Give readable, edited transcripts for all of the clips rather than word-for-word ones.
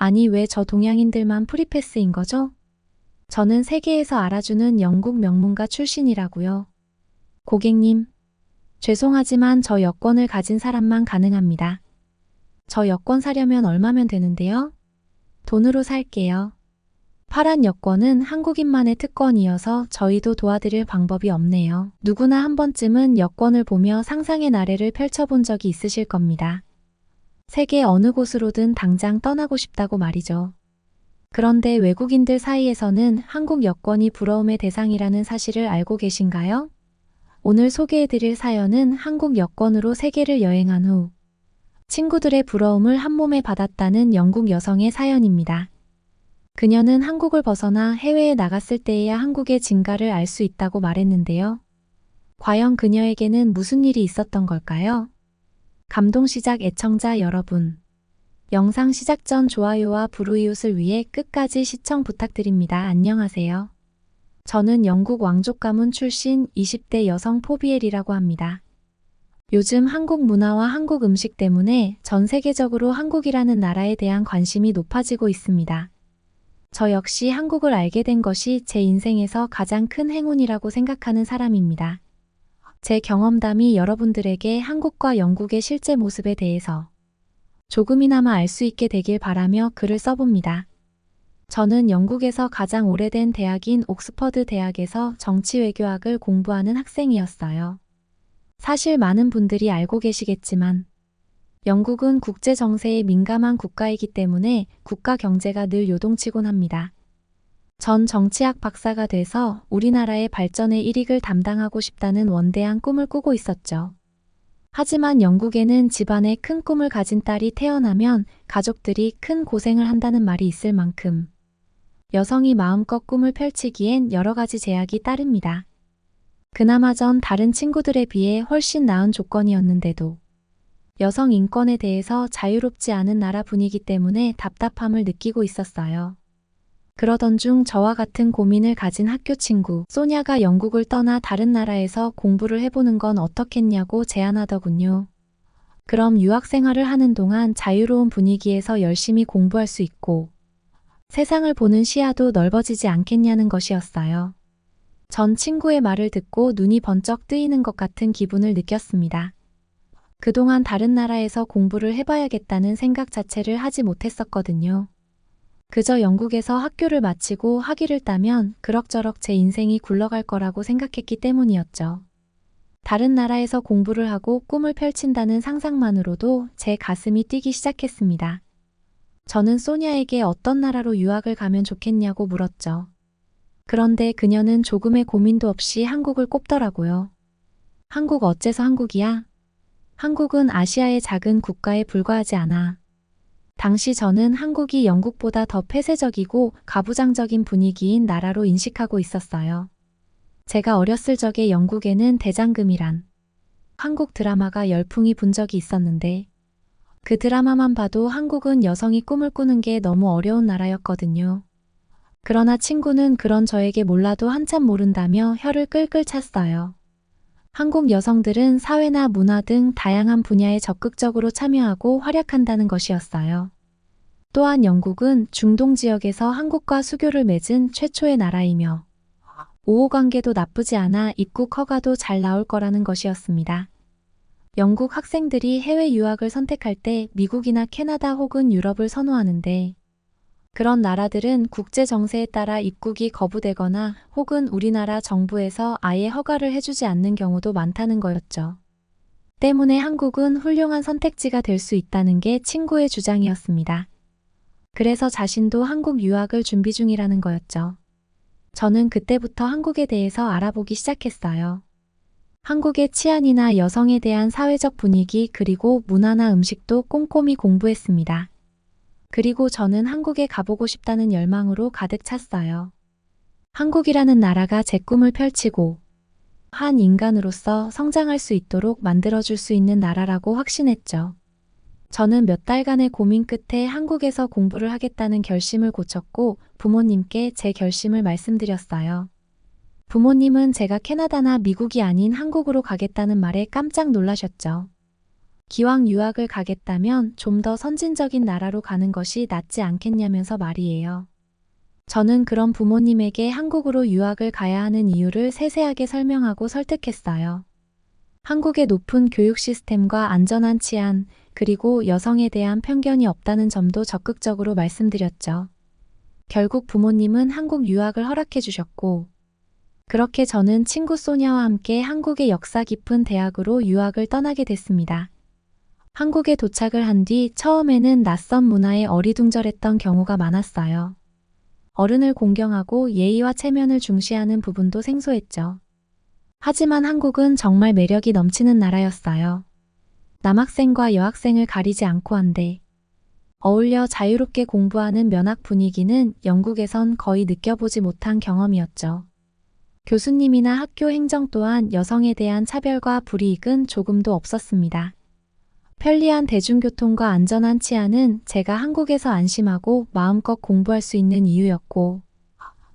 아니 왜 저 동양인들만 프리패스인 거죠? 저는 세계에서 알아주는 영국 명문가 출신이라고요. 고객님, 죄송하지만 저 여권을 가진 사람만 가능합니다. 저 여권 사려면 얼마면 되는데요? 돈으로 살게요. 파란 여권은 한국인만의 특권이어서 저희도 도와드릴 방법이 없네요. 누구나 한 번쯤은 여권을 보며 상상의 나래를 펼쳐본 적이 있으실 겁니다. 세계 어느 곳으로든 당장 떠나고 싶다고 말이죠. 그런데 외국인들 사이에서는 한국 여권이 부러움의 대상이라는 사실을 알고 계신가요? 오늘 소개해드릴 사연은 한국 여권으로 세계를 여행한 후 친구들의 부러움을 한몸에 받았다는 영국 여성의 사연입니다. 그녀는 한국을 벗어나 해외에 나갔을 때에야 한국의 진가를 알 수 있다고 말했는데요. 과연 그녀에게는 무슨 일이 있었던 걸까요? 감동시작 애청자 여러분. 영상 시작 전 좋아요와 불우이웃을 위해 끝까지 시청 부탁드립니다. 안녕하세요. 저는 영국 왕족 가문 출신 20대 여성 포비엘이라고 합니다. 요즘 한국 문화와 한국 음식 때문에 전 세계적으로 한국이라는 나라에 대한 관심이 높아지고 있습니다. 저 역시 한국을 알게 된 것이 제 인생에서 가장 큰 행운이라고 생각하는 사람입니다. 제 경험담이 여러분들에게 한국과 영국의 실제 모습에 대해서 조금이나마 알 수 있게 되길 바라며 글을 써봅니다. 저는 영국에서 가장 오래된 대학인 옥스퍼드 대학에서 정치외교학을 공부하는 학생이었어요. 사실 많은 분들이 알고 계시겠지만 영국은 국제 정세에 민감한 국가이기 때문에 국가 경제가 늘 요동치곤 합니다. 전 정치학 박사가 돼서 우리나라의 발전의 일익을 담당하고 싶다는 원대한 꿈을 꾸고 있었죠. 하지만 영국에는 집안에 큰 꿈을 가진 딸이 태어나면 가족들이 큰 고생을 한다는 말이 있을 만큼 여성이 마음껏 꿈을 펼치기엔 여러 가지 제약이 따릅니다. 그나마 전 다른 친구들에 비해 훨씬 나은 조건이었는데도 여성 인권에 대해서 자유롭지 않은 나라 분위기 때문에 답답함을 느끼고 있었어요. 그러던 중 저와 같은 고민을 가진 학교 친구 소냐가 영국을 떠나 다른 나라에서 공부를 해보는 건 어떻겠냐고 제안하더군요. 그럼 유학 생활을 하는 동안 자유로운 분위기에서 열심히 공부할 수 있고 세상을 보는 시야도 넓어지지 않겠냐는 것이었어요. 전 친구의 말을 듣고 눈이 번쩍 뜨이는 것 같은 기분을 느꼈습니다. 그동안 다른 나라에서 공부를 해봐야겠다는 생각 자체를 하지 못했었거든요. 그저 영국에서 학교를 마치고 학위를 따면 그럭저럭 제 인생이 굴러갈 거라고 생각했기 때문이었죠. 다른 나라에서 공부를 하고 꿈을 펼친다는 상상만으로도 제 가슴이 뛰기 시작했습니다. 저는 소냐에게 어떤 나라로 유학을 가면 좋겠냐고 물었죠. 그런데 그녀는 조금의 고민도 없이 한국을 꼽더라고요. 한국 어째서 한국이야? 한국은 아시아의 작은 국가에 불과하지 않아. 당시 저는 한국이 영국보다 더 폐쇄적이고 가부장적인 분위기인 나라로 인식하고 있었어요. 제가 어렸을 적에 영국에는 대장금이란 한국 드라마가 열풍이 분 적이 있었는데 그 드라마만 봐도 한국은 여성이 꿈을 꾸는 게 너무 어려운 나라였거든요. 그러나 친구는 그런 저에게 몰라도 한참 모른다며 혀를 끌끌 찼어요. 한국 여성들은 사회나 문화 등 다양한 분야에 적극적으로 참여하고 활약한다는 것이었어요. 또한 영국은 중동 지역에서 한국과 수교를 맺은 최초의 나라이며 우호관계도 나쁘지 않아 입국 허가도 잘 나올 거라는 것이었습니다. 영국 학생들이 해외 유학을 선택할 때 미국이나 캐나다 혹은 유럽을 선호하는데 그런 나라들은 국제 정세에 따라 입국이 거부되거나 혹은 우리나라 정부에서 아예 허가를 해주지 않는 경우도 많다는 거였죠. 때문에 한국은 훌륭한 선택지가 될 수 있다는 게 친구의 주장이었습니다. 그래서 자신도 한국 유학을 준비 중이라는 거였죠. 저는 그때부터 한국에 대해서 알아보기 시작했어요. 한국의 치안이나 여성에 대한 사회적 분위기 그리고 문화나 음식도 꼼꼼히 공부했습니다. 그리고 저는 한국에 가보고 싶다는 열망으로 가득 찼어요. 한국이라는 나라가 제 꿈을 펼치고 한 인간으로서 성장할 수 있도록 만들어줄 수 있는 나라라고 확신했죠. 저는 몇 달간의 고민 끝에 한국에서 공부를 하겠다는 결심을 고쳤고 부모님께 제 결심을 말씀드렸어요. 부모님은 제가 캐나다나 미국이 아닌 한국으로 가겠다는 말에 깜짝 놀라셨죠. 기왕 유학을 가겠다면 좀 더 선진적인 나라로 가는 것이 낫지 않겠냐면서 말이에요. 저는 그런 부모님에게 한국으로 유학을 가야 하는 이유를 세세하게 설명하고 설득했어요. 한국의 높은 교육 시스템과 안전한 치안, 그리고 여성에 대한 편견이 없다는 점도 적극적으로 말씀드렸죠. 결국 부모님은 한국 유학을 허락해 주셨고, 그렇게 저는 친구 소냐와 함께 한국의 역사 깊은 대학으로 유학을 떠나게 됐습니다. 한국에 도착을 한 뒤 처음에는 낯선 문화에 어리둥절했던 경우가 많았어요. 어른을 공경하고 예의와 체면을 중시하는 부분도 생소했죠. 하지만 한국은 정말 매력이 넘치는 나라였어요. 남학생과 여학생을 가리지 않고 한데 어울려 자유롭게 공부하는 면학 분위기는 영국에선 거의 느껴보지 못한 경험이었죠. 교수님이나 학교 행정 또한 여성에 대한 차별과 불이익은 조금도 없었습니다. 편리한 대중교통과 안전한 치안은 제가 한국에서 안심하고 마음껏 공부할 수 있는 이유였고,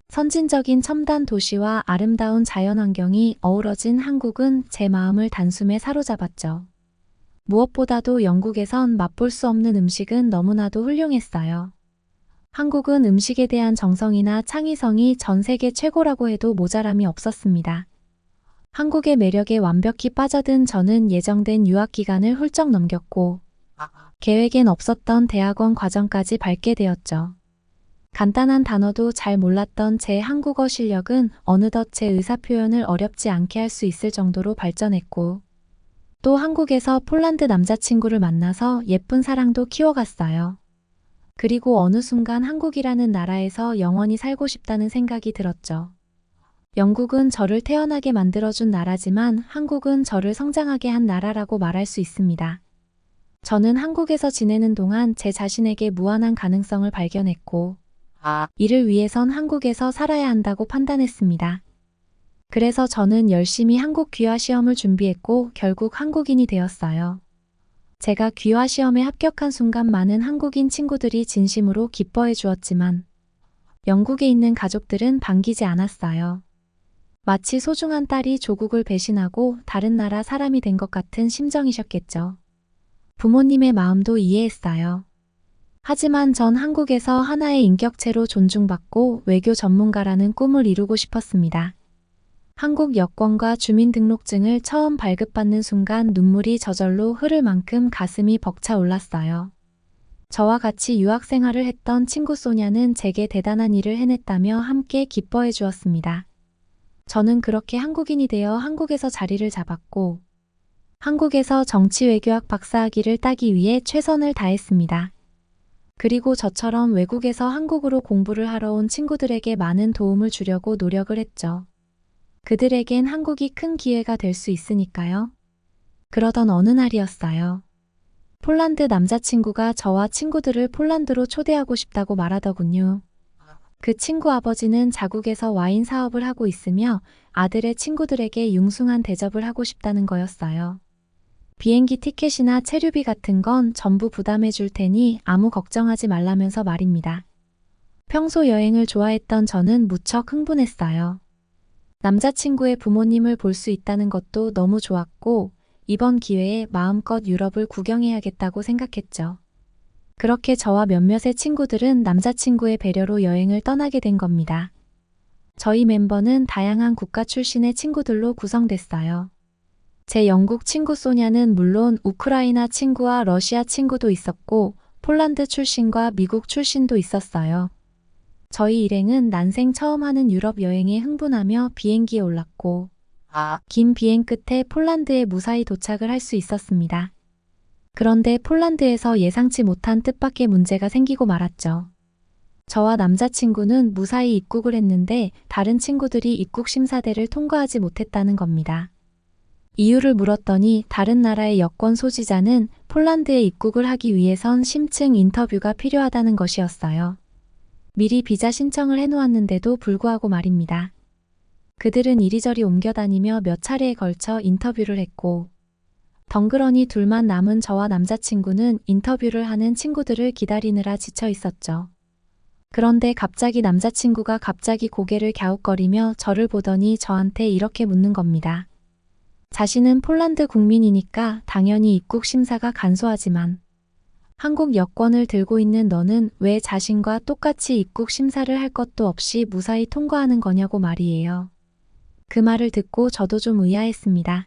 선진적인 첨단 도시와 아름다운 자연환경이 어우러진 한국은 제 마음을 단숨에 사로잡았죠. 무엇보다도 영국에선 맛볼 수 없는 음식은 너무나도 훌륭했어요. 한국은 음식에 대한 정성이나 창의성이 전 세계 최고라고 해도 모자람이 없었습니다. 한국의 매력에 완벽히 빠져든 저는 예정된 유학 기간을 훌쩍 넘겼고, 계획엔 없었던 대학원 과정까지 밟게 되었죠. 간단한 단어도 잘 몰랐던 제 한국어 실력은 어느덧 제 의사표현을 어렵지 않게 할 수 있을 정도로 발전했고, 또 한국에서 폴란드 남자친구를 만나서 예쁜 사랑도 키워갔어요. 그리고 어느 순간 한국이라는 나라에서 영원히 살고 싶다는 생각이 들었죠. 영국은 저를 태어나게 만들어준 나라지만 한국은 저를 성장하게 한 나라라고 말할 수 있습니다. 저는 한국에서 지내는 동안 제 자신에게 무한한 가능성을 발견했고, 이를 위해선 한국에서 살아야 한다고 판단했습니다. 그래서 저는 열심히 한국 귀화 시험을 준비했고 결국 한국인이 되었어요. 제가 귀화 시험에 합격한 순간 많은 한국인 친구들이 진심으로 기뻐해 주었지만 영국에 있는 가족들은 반기지 않았어요. 마치 소중한 딸이 조국을 배신하고 다른 나라 사람이 된 것 같은 심정이셨겠죠. 부모님의 마음도 이해했어요. 하지만 전 한국에서 하나의 인격체로 존중받고 외교 전문가라는 꿈을 이루고 싶었습니다. 한국 여권과 주민등록증을 처음 발급받는 순간 눈물이 저절로 흐를 만큼 가슴이 벅차 올랐어요. 저와 같이 유학 생활을 했던 친구 소냐는 제게 대단한 일을 해냈다며 함께 기뻐해 주었습니다. 저는 그렇게 한국인이 되어 한국에서 자리를 잡았고, 한국에서 정치외교학 박사학위를 따기 위해 최선을 다했습니다. 그리고 저처럼 외국에서 한국으로 공부를 하러 온 친구들에게 많은 도움을 주려고 노력을 했죠. 그들에겐 한국이 큰 기회가 될 수 있으니까요. 그러던 어느 날이었어요. 폴란드 남자친구가 저와 친구들을 폴란드로 초대하고 싶다고 말하더군요. 그 친구 아버지는 자국에서 와인 사업을 하고 있으며 아들의 친구들에게 융숭한 대접을 하고 싶다는 거였어요. 비행기 티켓이나 체류비 같은 건 전부 부담해 줄 테니 아무 걱정하지 말라면서 말입니다. 평소 여행을 좋아했던 저는 무척 흥분했어요. 남자친구의 부모님을 볼 수 있다는 것도 너무 좋았고 이번 기회에 마음껏 유럽을 구경해야겠다고 생각했죠. 그렇게 저와 몇몇의 친구들은 남자친구의 배려로 여행을 떠나게 된 겁니다. 저희 멤버는 다양한 국가 출신의 친구들로 구성됐어요. 제 영국 친구 소냐는 물론 우크라이나 친구와 러시아 친구도 있었고 폴란드 출신과 미국 출신도 있었어요. 저희 일행은 난생 처음 하는 유럽 여행에 흥분하며 비행기에 올랐고 긴 비행 끝에 폴란드에 무사히 도착을 할 수 있었습니다. 그런데 폴란드에서 예상치 못한 뜻밖의 문제가 생기고 말았죠. 저와 남자친구는 무사히 입국을 했는데 다른 친구들이 입국 심사대를 통과하지 못했다는 겁니다. 이유를 물었더니 다른 나라의 여권 소지자는 폴란드에 입국을 하기 위해선 심층 인터뷰가 필요하다는 것이었어요. 미리 비자 신청을 해놓았는데도 불구하고 말입니다. 그들은 이리저리 옮겨다니며 몇 차례에 걸쳐 인터뷰를 했고 덩그러니 둘만 남은 저와 남자친구는 인터뷰를 하는 친구들을 기다리느라 지쳐 있었죠. 그런데 갑자기 남자친구가 갑자기 고개를 갸웃거리며 저를 보더니 저한테 이렇게 묻는 겁니다. 자신은 폴란드 국민이니까 당연히 입국 심사가 간소하지만 한국 여권을 들고 있는 너는 왜 자신과 똑같이 입국 심사를 할 것도 없이 무사히 통과하는 거냐고 말이에요. 그 말을 듣고 저도 좀 의아했습니다.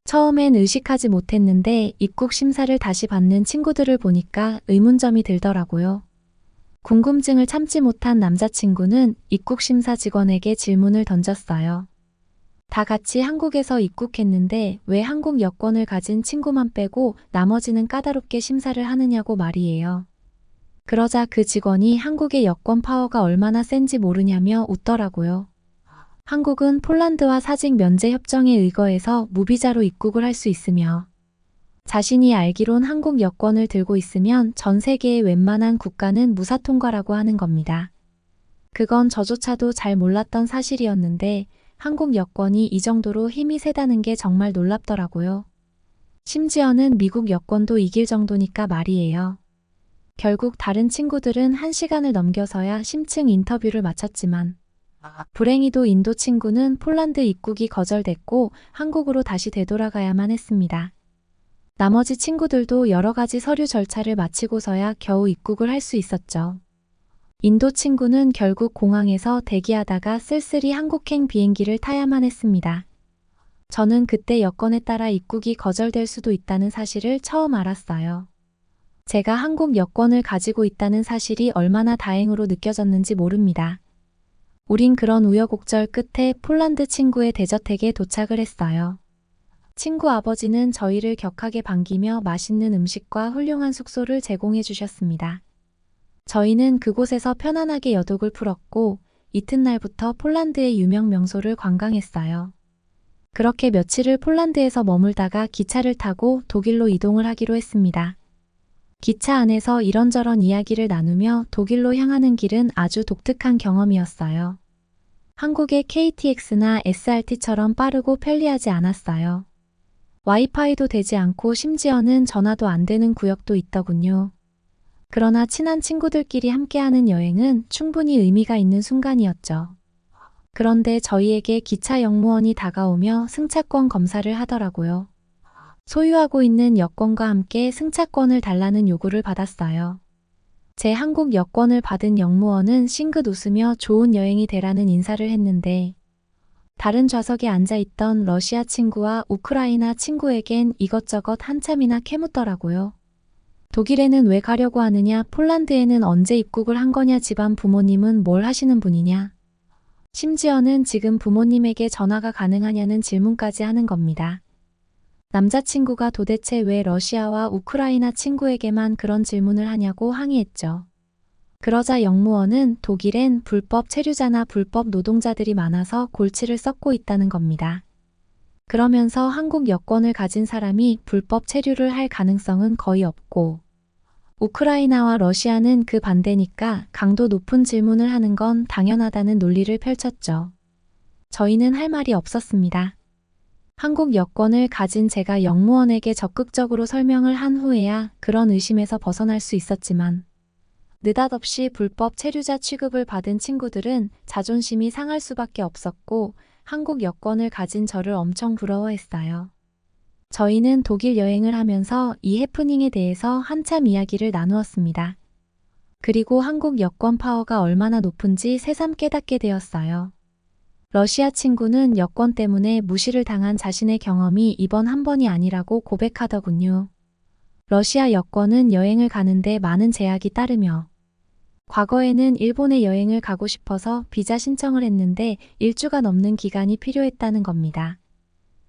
처음엔 의식하지 못했는데 입국 심사를 다시 받는 친구들을 보니까 의문점이 들더라고요. 궁금증을 참지 못한 남자친구는 입국 심사 직원에게 질문을 던졌어요. 다 같이 한국에서 입국했는데 왜 한국 여권을 가진 친구만 빼고 나머지는 까다롭게 심사를 하느냐고 말이에요. 그러자 그 직원이 한국의 여권 파워가 얼마나 센지 모르냐며 웃더라고요. 한국은 폴란드와 사직 면제 협정에 의거해서 무비자로 입국을 할 수 있으며 자신이 알기론 한국 여권을 들고 있으면 전 세계의 웬만한 국가는 무사 통과라고 하는 겁니다. 그건 저조차도 잘 몰랐던 사실이었는데 한국 여권이 이 정도로 힘이 세다는 게 정말 놀랍더라고요. 심지어는 미국 여권도 이길 정도니까 말이에요. 결국 다른 친구들은 1시간을 넘겨서야 심층 인터뷰를 마쳤지만 불행히도 인도 친구는 폴란드 입국이 거절됐고 한국으로 다시 되돌아가야만 했습니다. 나머지 친구들도 여러 가지 서류 절차를 마치고서야 겨우 입국을 할 수 있었죠. 인도 친구는 결국 공항에서 대기하다가 쓸쓸히 한국행 비행기를 타야만 했습니다. 저는 그때 여건에 따라 입국이 거절될 수도 있다는 사실을 처음 알았어요. 제가 한국 여권을 가지고 있다는 사실이 얼마나 다행으로 느껴졌는지 모릅니다. 우린 그런 우여곡절 끝에 폴란드 친구의 대저택에 도착을 했어요. 친구 아버지는 저희를 격하게 반기며 맛있는 음식과 훌륭한 숙소를 제공해 주셨습니다. 저희는 그곳에서 편안하게 여독을 풀었고 이튿날부터 폴란드의 유명 명소를 관광했어요. 그렇게 며칠을 폴란드에서 머물다가 기차를 타고 독일로 이동을 하기로 했습니다. 기차 안에서 이런저런 이야기를 나누며 독일로 향하는 길은 아주 독특한 경험이었어요. 한국의 KTX나 SRT처럼 빠르고 편리하지 않았어요. 와이파이도 되지 않고 심지어는 전화도 안 되는 구역도 있더군요. 그러나 친한 친구들끼리 함께하는 여행은 충분히 의미가 있는 순간이었죠. 그런데 저희에게 기차 역무원이 다가오며 승차권 검사를 하더라고요. 소유하고 있는 여권과 함께 승차권을 달라는 요구를 받았어요. 제 한국 여권을 받은 역무원은 싱긋 웃으며 좋은 여행이 되라는 인사를 했는데 다른 좌석에 앉아있던 러시아 친구와 우크라이나 친구에겐 이것저것 한참이나 캐묻더라고요. 독일에는 왜 가려고 하느냐, 폴란드에는 언제 입국을 한 거냐, 집안 부모님은 뭘 하시는 분이냐, 심지어는 지금 부모님에게 전화가 가능하냐는 질문까지 하는 겁니다. 남자친구가 도대체 왜 러시아와 우크라이나 친구에게만 그런 질문을 하냐고 항의했죠. 그러자 역무원은 독일엔 불법 체류자나 불법 노동자들이 많아서 골치를 썩고 있다는 겁니다. 그러면서 한국 여권을 가진 사람이 불법 체류를 할 가능성은 거의 없고 우크라이나와 러시아는 그 반대니까 강도 높은 질문을 하는 건 당연하다는 논리를 펼쳤죠. 저희는 할 말이 없었습니다. 한국 여권을 가진 제가 역무원에게 적극적으로 설명을 한 후에야 그런 의심에서 벗어날 수 있었지만 느닷없이 불법 체류자 취급을 받은 친구들은 자존심이 상할 수밖에 없었고 한국 여권을 가진 저를 엄청 부러워했어요. 저희는 독일 여행을 하면서 이 해프닝에 대해서 한참 이야기를 나누었습니다. 그리고 한국 여권 파워가 얼마나 높은지 새삼 깨닫게 되었어요. 러시아 친구는 여권 때문에 무시를 당한 자신의 경험이 이번 한 번이 아니라고 고백하더군요. 러시아 여권은 여행을 가는데 많은 제약이 따르며 과거에는 일본에 여행을 가고 싶어서 비자 신청을 했는데 1주가 넘는 기간이 필요했다는 겁니다.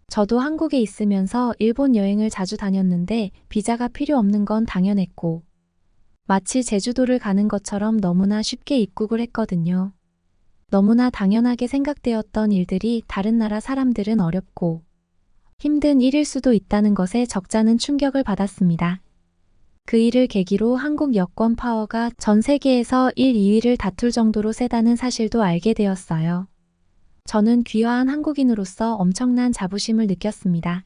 저도 한국에 있으면서 일본 여행을 자주 다녔는데 비자가 필요 없는 건 당연했고 마치 제주도를 가는 것처럼 너무나 쉽게 입국을 했거든요. 너무나 당연하게 생각되었던 일들이 다른 나라 사람들은 어렵고 힘든 일일 수도 있다는 것에 적잖은 충격을 받았습니다. 그 일을 계기로 한국 여권 파워가 전 세계에서 1, 2위를 다툴 정도로 세다는 사실도 알게 되었어요. 저는 귀화한 한국인으로서 엄청난 자부심을 느꼈습니다.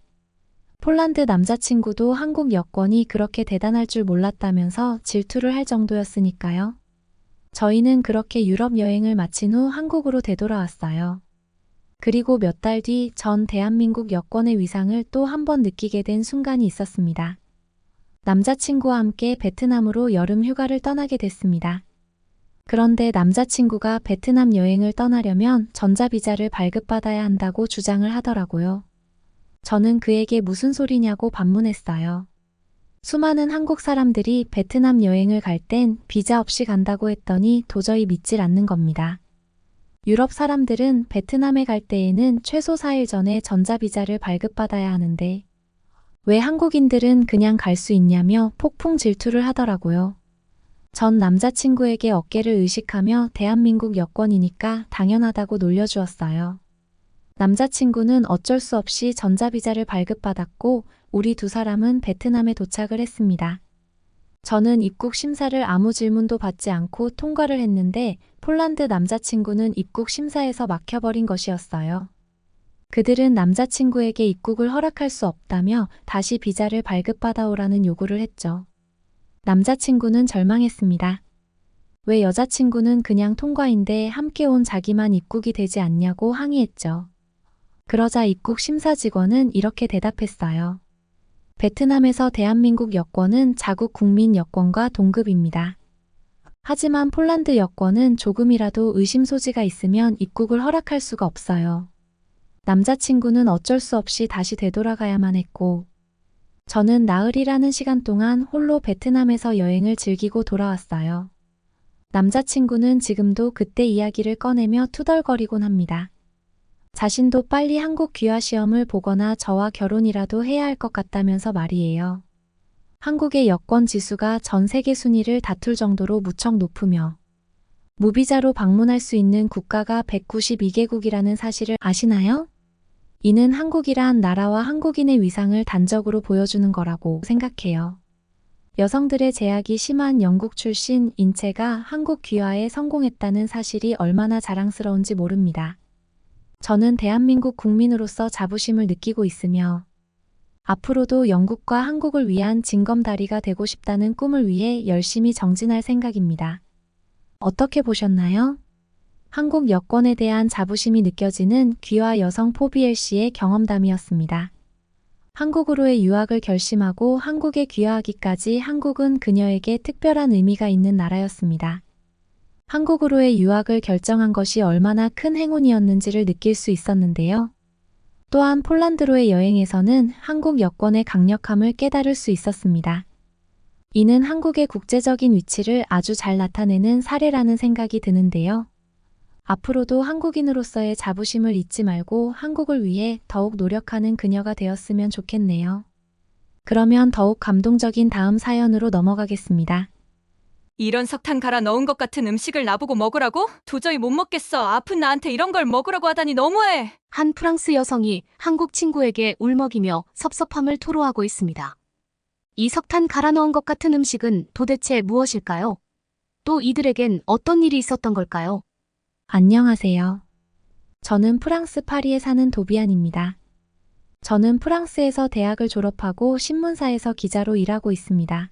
폴란드 남자친구도 한국 여권이 그렇게 대단할 줄 몰랐다면서 질투를 할 정도였으니까요. 저희는 그렇게 유럽 여행을 마친 후 한국으로 되돌아왔어요. 그리고 몇 달 뒤 전 대한민국 여권의 위상을 또 한 번 느끼게 된 순간이 있었습니다. 남자친구와 함께 베트남으로 여름 휴가를 떠나게 됐습니다. 그런데 남자친구가 베트남 여행을 떠나려면 전자비자를 발급받아야 한다고 주장을 하더라고요. 저는 그에게 무슨 소리냐고 반문했어요. 수많은 한국 사람들이 베트남 여행을 갈 땐 비자 없이 간다고 했더니 도저히 믿질 않는 겁니다. 유럽 사람들은 베트남에 갈 때에는 최소 4일 전에 전자비자를 발급받아야 하는데 왜 한국인들은 그냥 갈 수 있냐며 폭풍 질투를 하더라고요. 전 남자친구에게 어깨를 의식하며 대한민국 여권이니까 당연하다고 놀려주었어요. 남자친구는 어쩔 수 없이 전자비자를 발급받았고 우리 두 사람은 베트남에 도착을 했습니다. 저는 입국 심사를 아무 질문도 받지 않고 통과를 했는데 폴란드 남자친구는 입국 심사에서 막혀버린 것이었어요. 그들은 남자친구에게 입국을 허락할 수 없다며 다시 비자를 발급받아오라는 요구를 했죠. 남자친구는 절망했습니다. 왜 여자친구는 그냥 통과인데 함께 온 자기만 입국이 되지 않냐고 항의했죠. 그러자 입국 심사 직원은 이렇게 대답했어요. 베트남에서 대한민국 여권은 자국 국민 여권과 동급입니다. 하지만 폴란드 여권은 조금이라도 의심 소지가 있으면 입국을 허락할 수가 없어요. 남자친구는 어쩔 수 없이 다시 되돌아가야만 했고 저는 나흘이라는 시간 동안 홀로 베트남에서 여행을 즐기고 돌아왔어요. 남자친구는 지금도 그때 이야기를 꺼내며 투덜거리곤 합니다. 자신도 빨리 한국 귀화 시험을 보거나 저와 결혼이라도 해야 할 것 같다면서 말이에요. 한국의 여권 지수가 전 세계 순위를 다툴 정도로 무척 높으며 무비자로 방문할 수 있는 국가가 192개국이라는 사실을 아시나요? 이는 한국이란 나라와 한국인의 위상을 단적으로 보여주는 거라고 생각해요. 여성들의 제약이 심한 영국 출신 인체가 한국 귀화에 성공했다는 사실이 얼마나 자랑스러운지 모릅니다. 저는 대한민국 국민으로서 자부심을 느끼고 있으며 앞으로도 영국과 한국을 위한 징검다리가 되고 싶다는 꿈을 위해 열심히 정진할 생각입니다. 어떻게 보셨나요? 한국 여권에 대한 자부심이 느껴지는 귀화 여성 포비엘 씨의 경험담이었습니다. 한국으로의 유학을 결심하고 한국에 귀화하기까지 한국은 그녀에게 특별한 의미가 있는 나라였습니다. 한국으로의 유학을 결정한 것이 얼마나 큰 행운이었는지를 느낄 수 있었는데요. 또한 폴란드로의 여행에서는 한국 여권의 강력함을 깨달을 수 있었습니다. 이는 한국의 국제적인 위치를 아주 잘 나타내는 사례라는 생각이 드는데요. 앞으로도 한국인으로서의 자부심을 잊지 말고 한국을 위해 더욱 노력하는 그녀가 되었으면 좋겠네요. 그러면 더욱 감동적인 다음 사연으로 넘어가겠습니다. 이런 석탄 갈아 넣은 것 같은 음식을 나보고 먹으라고? 도저히 못 먹겠어. 아픈 나한테 이런 걸 먹으라고 하다니 너무해. 한 프랑스 여성이 한국 친구에게 울먹이며 섭섭함을 토로하고 있습니다. 이 석탄 갈아 넣은 것 같은 음식은 도대체 무엇일까요? 또 이들에겐 어떤 일이 있었던 걸까요? 안녕하세요. 저는 프랑스 파리에 사는 도비안입니다. 저는 프랑스에서 대학을 졸업하고 신문사에서 기자로 일하고 있습니다.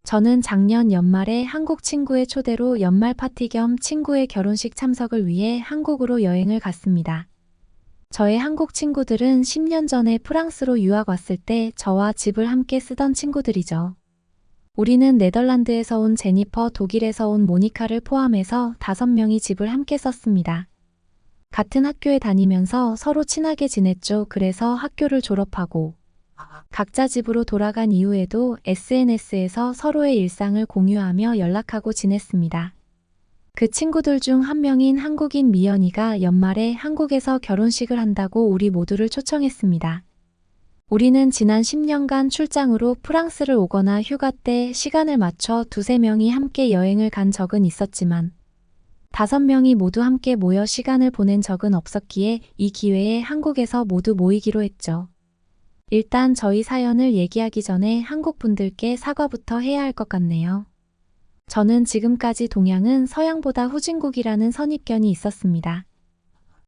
저는 작년 연말에 한국 친구의 초대로 연말 파티 겸 친구의 결혼식 참석을 위해 한국으로 여행을 갔습니다. 저의 한국 친구들은 10년 전에 프랑스로 유학 왔을 때 저와 집을 함께 쓰던 친구들이죠. 우리는 네덜란드에서 온 제니퍼, 독일에서 온 모니카를 포함해서 5명이 집을 함께 썼습니다. 같은 학교에 다니면서 서로 친하게 지냈죠. 그래서 학교를 졸업하고 각자 집으로 돌아간 이후에도 SNS에서 서로의 일상을 공유하며 연락하고 지냈습니다. 그 친구들 중 한 명인 한국인 미연이가 연말에 한국에서 결혼식을 한다고 우리 모두를 초청했습니다. 우리는 지난 10년간 출장으로 프랑스를 오거나 휴가 때 시간을 맞춰 2~3명이 함께 여행을 간 적은 있었지만 5명이 모두 함께 모여 시간을 보낸 적은 없었기에 이 기회에 한국에서 모두 모이기로 했죠. 일단 저희 사연을 얘기하기 전에 한국 분들께 사과부터 해야 할 것 같네요. 저는 지금까지 동양은 서양보다 후진국이라는 선입견이 있었습니다.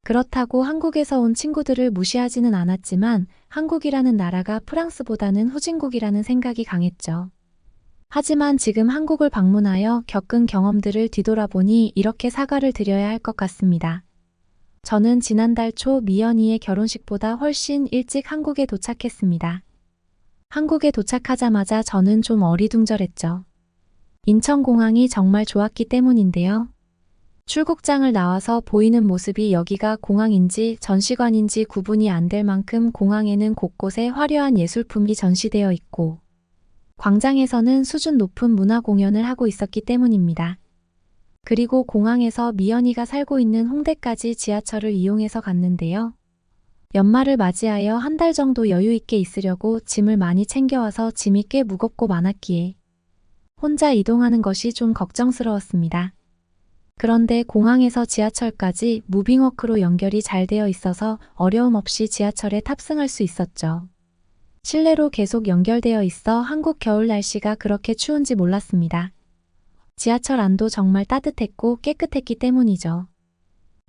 그렇다고 한국에서 온 친구들을 무시하지는 않았지만 한국이라는 나라가 프랑스보다는 후진국이라는 생각이 강했죠. 하지만 지금 한국을 방문하여 겪은 경험들을 뒤돌아보니 이렇게 사과를 드려야 할 것 같습니다. 저는 지난달 초 미연이의 결혼식보다 훨씬 일찍 한국에 도착했습니다. 한국에 도착하자마자 저는 좀 어리둥절했죠. 인천공항이 정말 좋았기 때문인데요. 출국장을 나와서 보이는 모습이 여기가 공항인지 전시관인지 구분이 안 될 만큼 공항에는 곳곳에 화려한 예술품이 전시되어 있고 광장에서는 수준 높은 문화 공연을 하고 있었기 때문입니다. 그리고 공항에서 미연이가 살고 있는 홍대까지 지하철을 이용해서 갔는데요. 연말을 맞이하여 한 달 정도 여유 있게 있으려고 짐을 많이 챙겨와서 짐이 꽤 무겁고 많았기에 혼자 이동하는 것이 좀 걱정스러웠습니다. 그런데 공항에서 지하철까지 무빙워크로 연결이 잘 되어 있어서 어려움 없이 지하철에 탑승할 수 있었죠. 실내로 계속 연결되어 있어 한국 겨울 날씨가 그렇게 추운지 몰랐습니다. 지하철 안도 정말 따뜻했고 깨끗했기 때문이죠.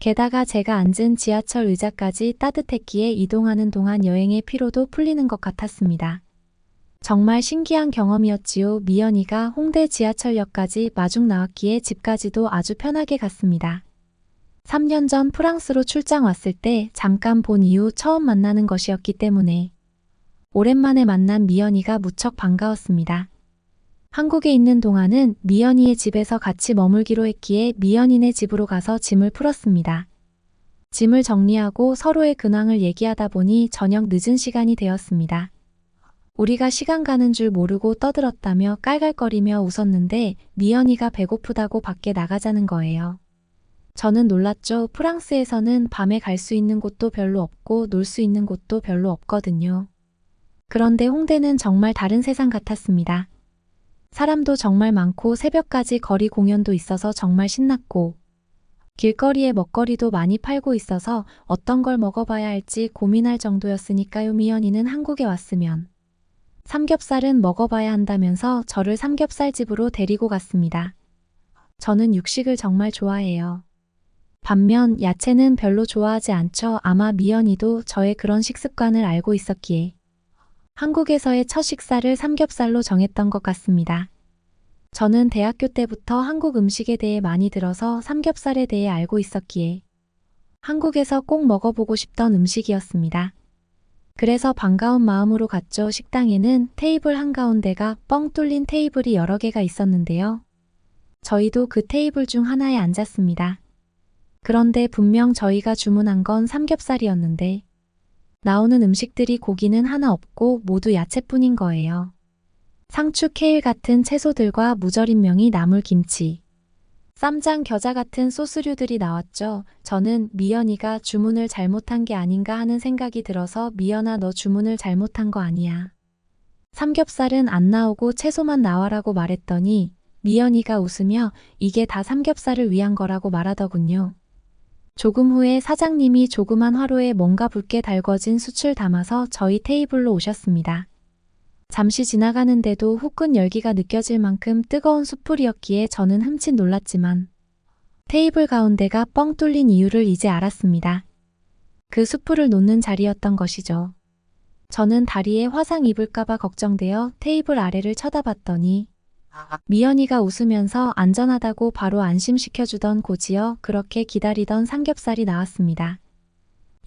게다가 제가 앉은 지하철 의자까지 따뜻했기에 이동하는 동안 여행의 피로도 풀리는 것 같았습니다. 정말 신기한 경험이었지요. 미연이가 홍대 지하철역까지 마중 나왔기에 집까지도 아주 편하게 갔습니다. 3년 전 프랑스로 출장 왔을 때 잠깐 본 이후 처음 만나는 것이었기 때문에 오랜만에 만난 미연이가 무척 반가웠습니다. 한국에 있는 동안은 미연이의 집에서 같이 머물기로 했기에 미연이네 집으로 가서 짐을 풀었습니다. 짐을 정리하고 서로의 근황을 얘기하다 보니 저녁 늦은 시간이 되었습니다. 우리가 시간 가는 줄 모르고 떠들었다며 깔깔거리며 웃었는데 미연이가 배고프다고 밖에 나가자는 거예요. 저는 놀랐죠. 프랑스에서는 밤에 갈 수 있는 곳도 별로 없고 놀 수 있는 곳도 별로 없거든요. 그런데 홍대는 정말 다른 세상 같았습니다. 사람도 정말 많고 새벽까지 거리 공연도 있어서 정말 신났고 길거리에 먹거리도 많이 팔고 있어서 어떤 걸 먹어봐야 할지 고민할 정도였으니까요. 미연이는 한국에 왔으면 삼겹살은 먹어봐야 한다면서 저를 삼겹살집으로 데리고 갔습니다. 저는 육식을 정말 좋아해요. 반면 야채는 별로 좋아하지 않죠. 아마 미연이도 저의 그런 식습관을 알고 있었기에 한국에서의 첫 식사를 삼겹살로 정했던 것 같습니다. 저는 대학교 때부터 한국 음식에 대해 많이 들어서 삼겹살에 대해 알고 있었기에 한국에서 꼭 먹어보고 싶던 음식이었습니다. 그래서 반가운 마음으로 갔죠. 식당에는 테이블 한가운데가 뻥 뚫린 테이블이 여러 개가 있었는데요. 저희도 그 테이블 중 하나에 앉았습니다. 그런데 분명 저희가 주문한 건 삼겹살이었는데 나오는 음식들이 고기는 하나 없고 모두 야채뿐인 거예요. 상추, 케일 같은 채소들과 무절임 명이 나물 김치, 쌈장, 겨자 같은 소스류들이 나왔죠. 저는 미연이가 주문을 잘못한 게 아닌가 하는 생각이 들어서 미연아 너 주문을 잘못한 거 아니야. 삼겹살은 안 나오고 채소만 나와라고 말했더니 미연이가 웃으며 이게 다 삼겹살을 위한 거라고 말하더군요. 조금 후에 사장님이 조그만 화로에 뭔가 붉게 달궈진 숯을 담아서 저희 테이블로 오셨습니다. 잠시 지나가는데도 후끈 열기가 느껴질 만큼 뜨거운 숯불이었기에 저는 흠칫 놀랐지만 테이블 가운데가 뻥 뚫린 이유를 이제 알았습니다. 그 숯불을 놓는 자리였던 것이죠. 저는 다리에 화상 입을까봐 걱정되어 테이블 아래를 쳐다봤더니 미연이가 웃으면서 안전하다고 바로 안심시켜주던 고지어 그렇게 기다리던 삼겹살이 나왔습니다.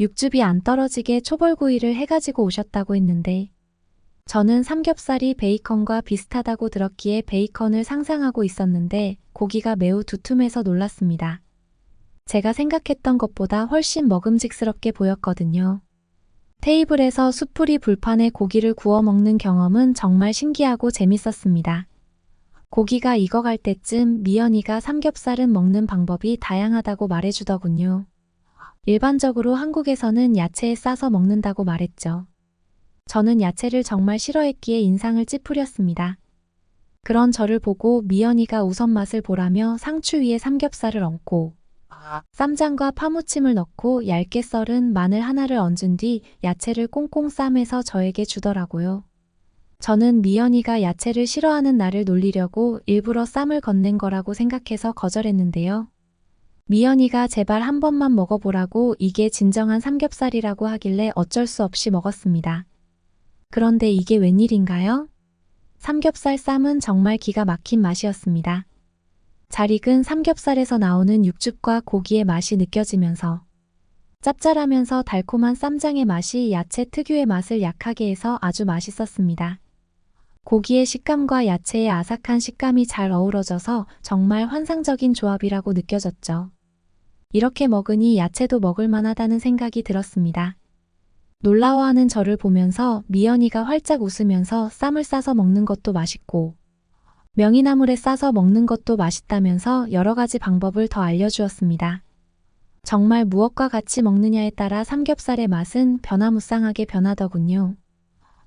육즙이 안 떨어지게 초벌구이를 해가지고 오셨다고 했는데 저는 삼겹살이 베이컨과 비슷하다고 들었기에 베이컨을 상상하고 있었는데 고기가 매우 두툼해서 놀랐습니다. 제가 생각했던 것보다 훨씬 먹음직스럽게 보였거든요. 테이블에서 숯불이 불판에 고기를 구워 먹는 경험은 정말 신기하고 재밌었습니다. 고기가 익어갈 때쯤 미연이가 삼겹살은 먹는 방법이 다양하다고 말해주더군요. 일반적으로 한국에서는 야채에 싸서 먹는다고 말했죠. 저는 야채를 정말 싫어했기에 인상을 찌푸렸습니다. 그런 저를 보고 미연이가 우선 맛을 보라며 상추 위에 삼겹살을 얹고 쌈장과 파무침을 넣고 얇게 썰은 마늘 하나를 얹은 뒤 야채를 꽁꽁 싸매서 저에게 주더라고요. 저는 미연이가 야채를 싫어하는 나를 놀리려고 일부러 쌈을 건넨 거라고 생각해서 거절했는데요. 미연이가 제발 한 번만 먹어보라고 이게 진정한 삼겹살이라고 하길래 어쩔 수 없이 먹었습니다. 그런데 이게 웬일인가요? 삼겹살 쌈은 정말 기가 막힌 맛이었습니다. 잘 익은 삼겹살에서 나오는 육즙과 고기의 맛이 느껴지면서 짭짤하면서 달콤한 쌈장의 맛이 야채 특유의 맛을 약하게 해서 아주 맛있었습니다. 고기의 식감과 야채의 아삭한 식감이 잘 어우러져서 정말 환상적인 조합이라고 느껴졌죠. 이렇게 먹으니 야채도 먹을 만하다는 생각이 들었습니다. 놀라워하는 저를 보면서 미연이가 활짝 웃으면서 쌈을 싸서 먹는 것도 맛있고 명이나물에 싸서 먹는 것도 맛있다면서 여러 가지 방법을 더 알려주었습니다. 정말 무엇과 같이 먹느냐에 따라 삼겹살의 맛은 변화무쌍하게 변하더군요.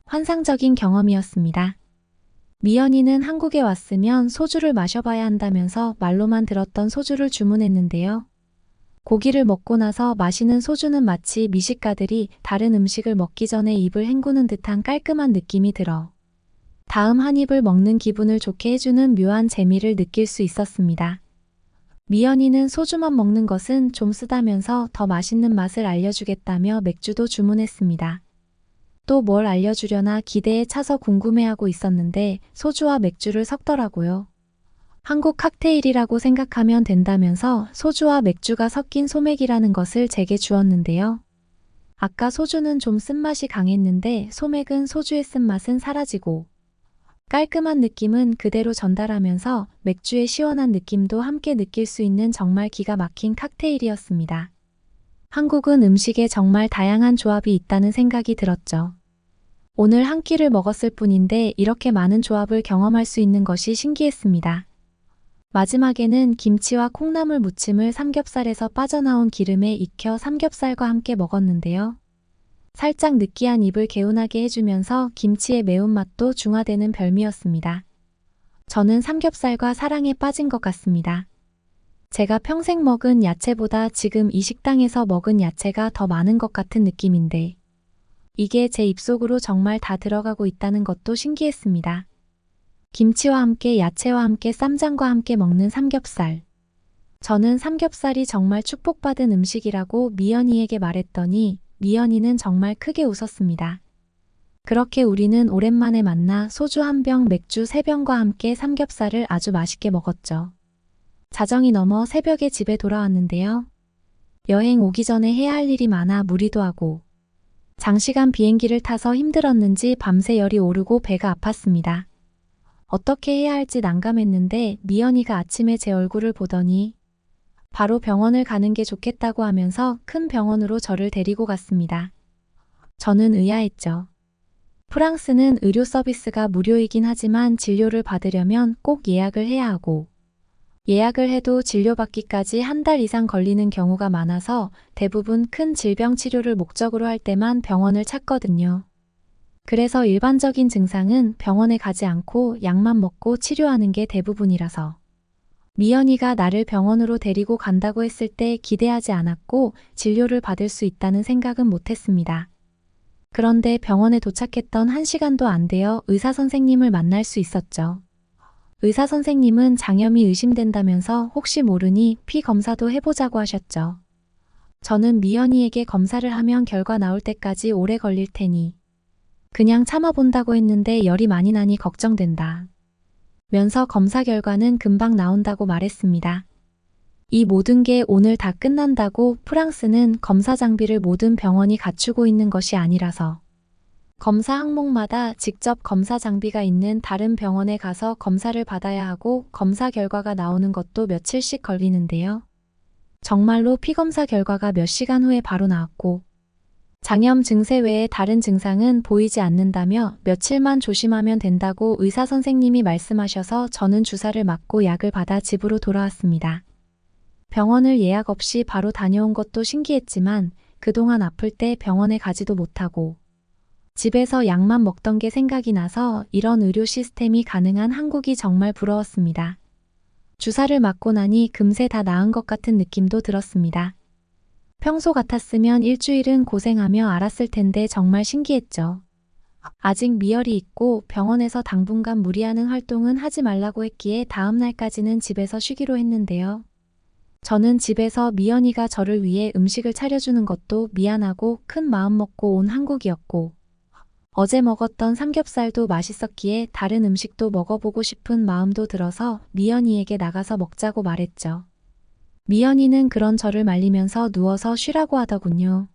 환상적인 경험이었습니다. 미연이는 한국에 왔으면 소주를 마셔봐야 한다면서 말로만 들었던 소주를 주문했는데요. 고기를 먹고 나서 마시는 소주는 마치 미식가들이 다른 음식을 먹기 전에 입을 헹구는 듯한 깔끔한 느낌이 들어 다음 한 입을 먹는 기분을 좋게 해주는 묘한 재미를 느낄 수 있었습니다. 미연이는 소주만 먹는 것은 좀 쓰다면서 더 맛있는 맛을 알려주겠다며 맥주도 주문했습니다. 또 뭘 알려주려나 기대에 차서 궁금해하고 있었는데 소주와 맥주를 섞더라고요. 한국 칵테일이라고 생각하면 된다면서 소주와 맥주가 섞인 소맥이라는 것을 제게 주었는데요. 아까 소주는 좀 쓴맛이 강했는데 소맥은 소주의 쓴맛은 사라지고 깔끔한 느낌은 그대로 전달하면서 맥주의 시원한 느낌도 함께 느낄 수 있는 정말 기가 막힌 칵테일이었습니다. 한국은 음식에 정말 다양한 조합이 있다는 생각이 들었죠. 오늘 한 끼를 먹었을 뿐인데 이렇게 많은 조합을 경험할 수 있는 것이 신기했습니다. 마지막에는 김치와 콩나물 무침을 삼겹살에서 빠져나온 기름에 익혀 삼겹살과 함께 먹었는데요. 살짝 느끼한 입을 개운하게 해주면서 김치의 매운맛도 중화되는 별미였습니다. 저는 삼겹살과 사랑에 빠진 것 같습니다. 제가 평생 먹은 야채보다 지금 이 식당에서 먹은 야채가 더 많은 것 같은 느낌인데 이게 제 입속으로 정말 다 들어가고 있다는 것도 신기했습니다. 김치와 함께 야채와 함께 쌈장과 함께 먹는 삼겹살. 저는 삼겹살이 정말 축복받은 음식이라고 미연이에게 말했더니 미연이는 정말 크게 웃었습니다. 그렇게 우리는 오랜만에 만나 소주 한 병, 맥주 3병과 함께 삼겹살을 아주 맛있게 먹었죠. 자정이 넘어 새벽에 집에 돌아왔는데요. 여행 오기 전에 해야 할 일이 많아 무리도 하고 장시간 비행기를 타서 힘들었는지 밤새 열이 오르고 배가 아팠습니다. 어떻게 해야 할지 난감했는데 미연이가 아침에 제 얼굴을 보더니 바로 병원을 가는 게 좋겠다고 하면서 큰 병원으로 저를 데리고 갔습니다. 저는 의아했죠. 프랑스는 의료 서비스가 무료이긴 하지만 진료를 받으려면 꼭 예약을 해야 하고 예약을 해도 진료받기까지 한 달 이상 걸리는 경우가 많아서 대부분 큰 질병 치료를 목적으로 할 때만 병원을 찾거든요. 그래서 일반적인 증상은 병원에 가지 않고 약만 먹고 치료하는 게 대부분이라서 미연이가 나를 병원으로 데리고 간다고 했을 때 기대하지 않았고 진료를 받을 수 있다는 생각은 못했습니다. 그런데 병원에 도착했던 1시간도 안 되어 의사 선생님을 만날 수 있었죠. 의사 선생님은 장염이 의심된다면서 혹시 모르니 피 검사도 해보자고 하셨죠. 저는 미연이에게 검사를 하면 결과 나올 때까지 오래 걸릴 테니 그냥 참아본다고 했는데 열이 많이 나니 걱정된다. 면서 검사 결과는 금방 나온다고 말했습니다. 이 모든 게 오늘 다 끝난다고 프랑스는 검사 장비를 모든 병원이 갖추고 있는 것이 아니라서 검사 항목마다 직접 검사 장비가 있는 다른 병원에 가서 검사를 받아야 하고 검사 결과가 나오는 것도 며칠씩 걸리는데요. 정말로 피검사 결과가 몇 시간 후에 바로 나왔고 장염 증세 외에 다른 증상은 보이지 않는다며 며칠만 조심하면 된다고 의사 선생님이 말씀하셔서 저는 주사를 맞고 약을 받아 집으로 돌아왔습니다. 병원을 예약 없이 바로 다녀온 것도 신기했지만 그동안 아플 때 병원에 가지도 못하고 집에서 약만 먹던 게 생각이 나서 이런 의료 시스템이 가능한 한국이 정말 부러웠습니다. 주사를 맞고 나니 금세 다 나은 것 같은 느낌도 들었습니다. 평소 같았으면 일주일은 고생하며 앓았을 텐데 정말 신기했죠. 아직 미열이 있고 병원에서 당분간 무리하는 활동은 하지 말라고 했기에 다음 날까지는 집에서 쉬기로 했는데요. 저는 집에서 미연이가 저를 위해 음식을 차려주는 것도 미안하고 큰 마음 먹고 온 한국이었고 어제 먹었던 삼겹살도 맛있었기에 다른 음식도 먹어보고 싶은 마음도 들어서 미연이에게 나가서 먹자고 말했죠. 미연이는 그런 저를 말리면서 누워서 쉬라고 하더군요.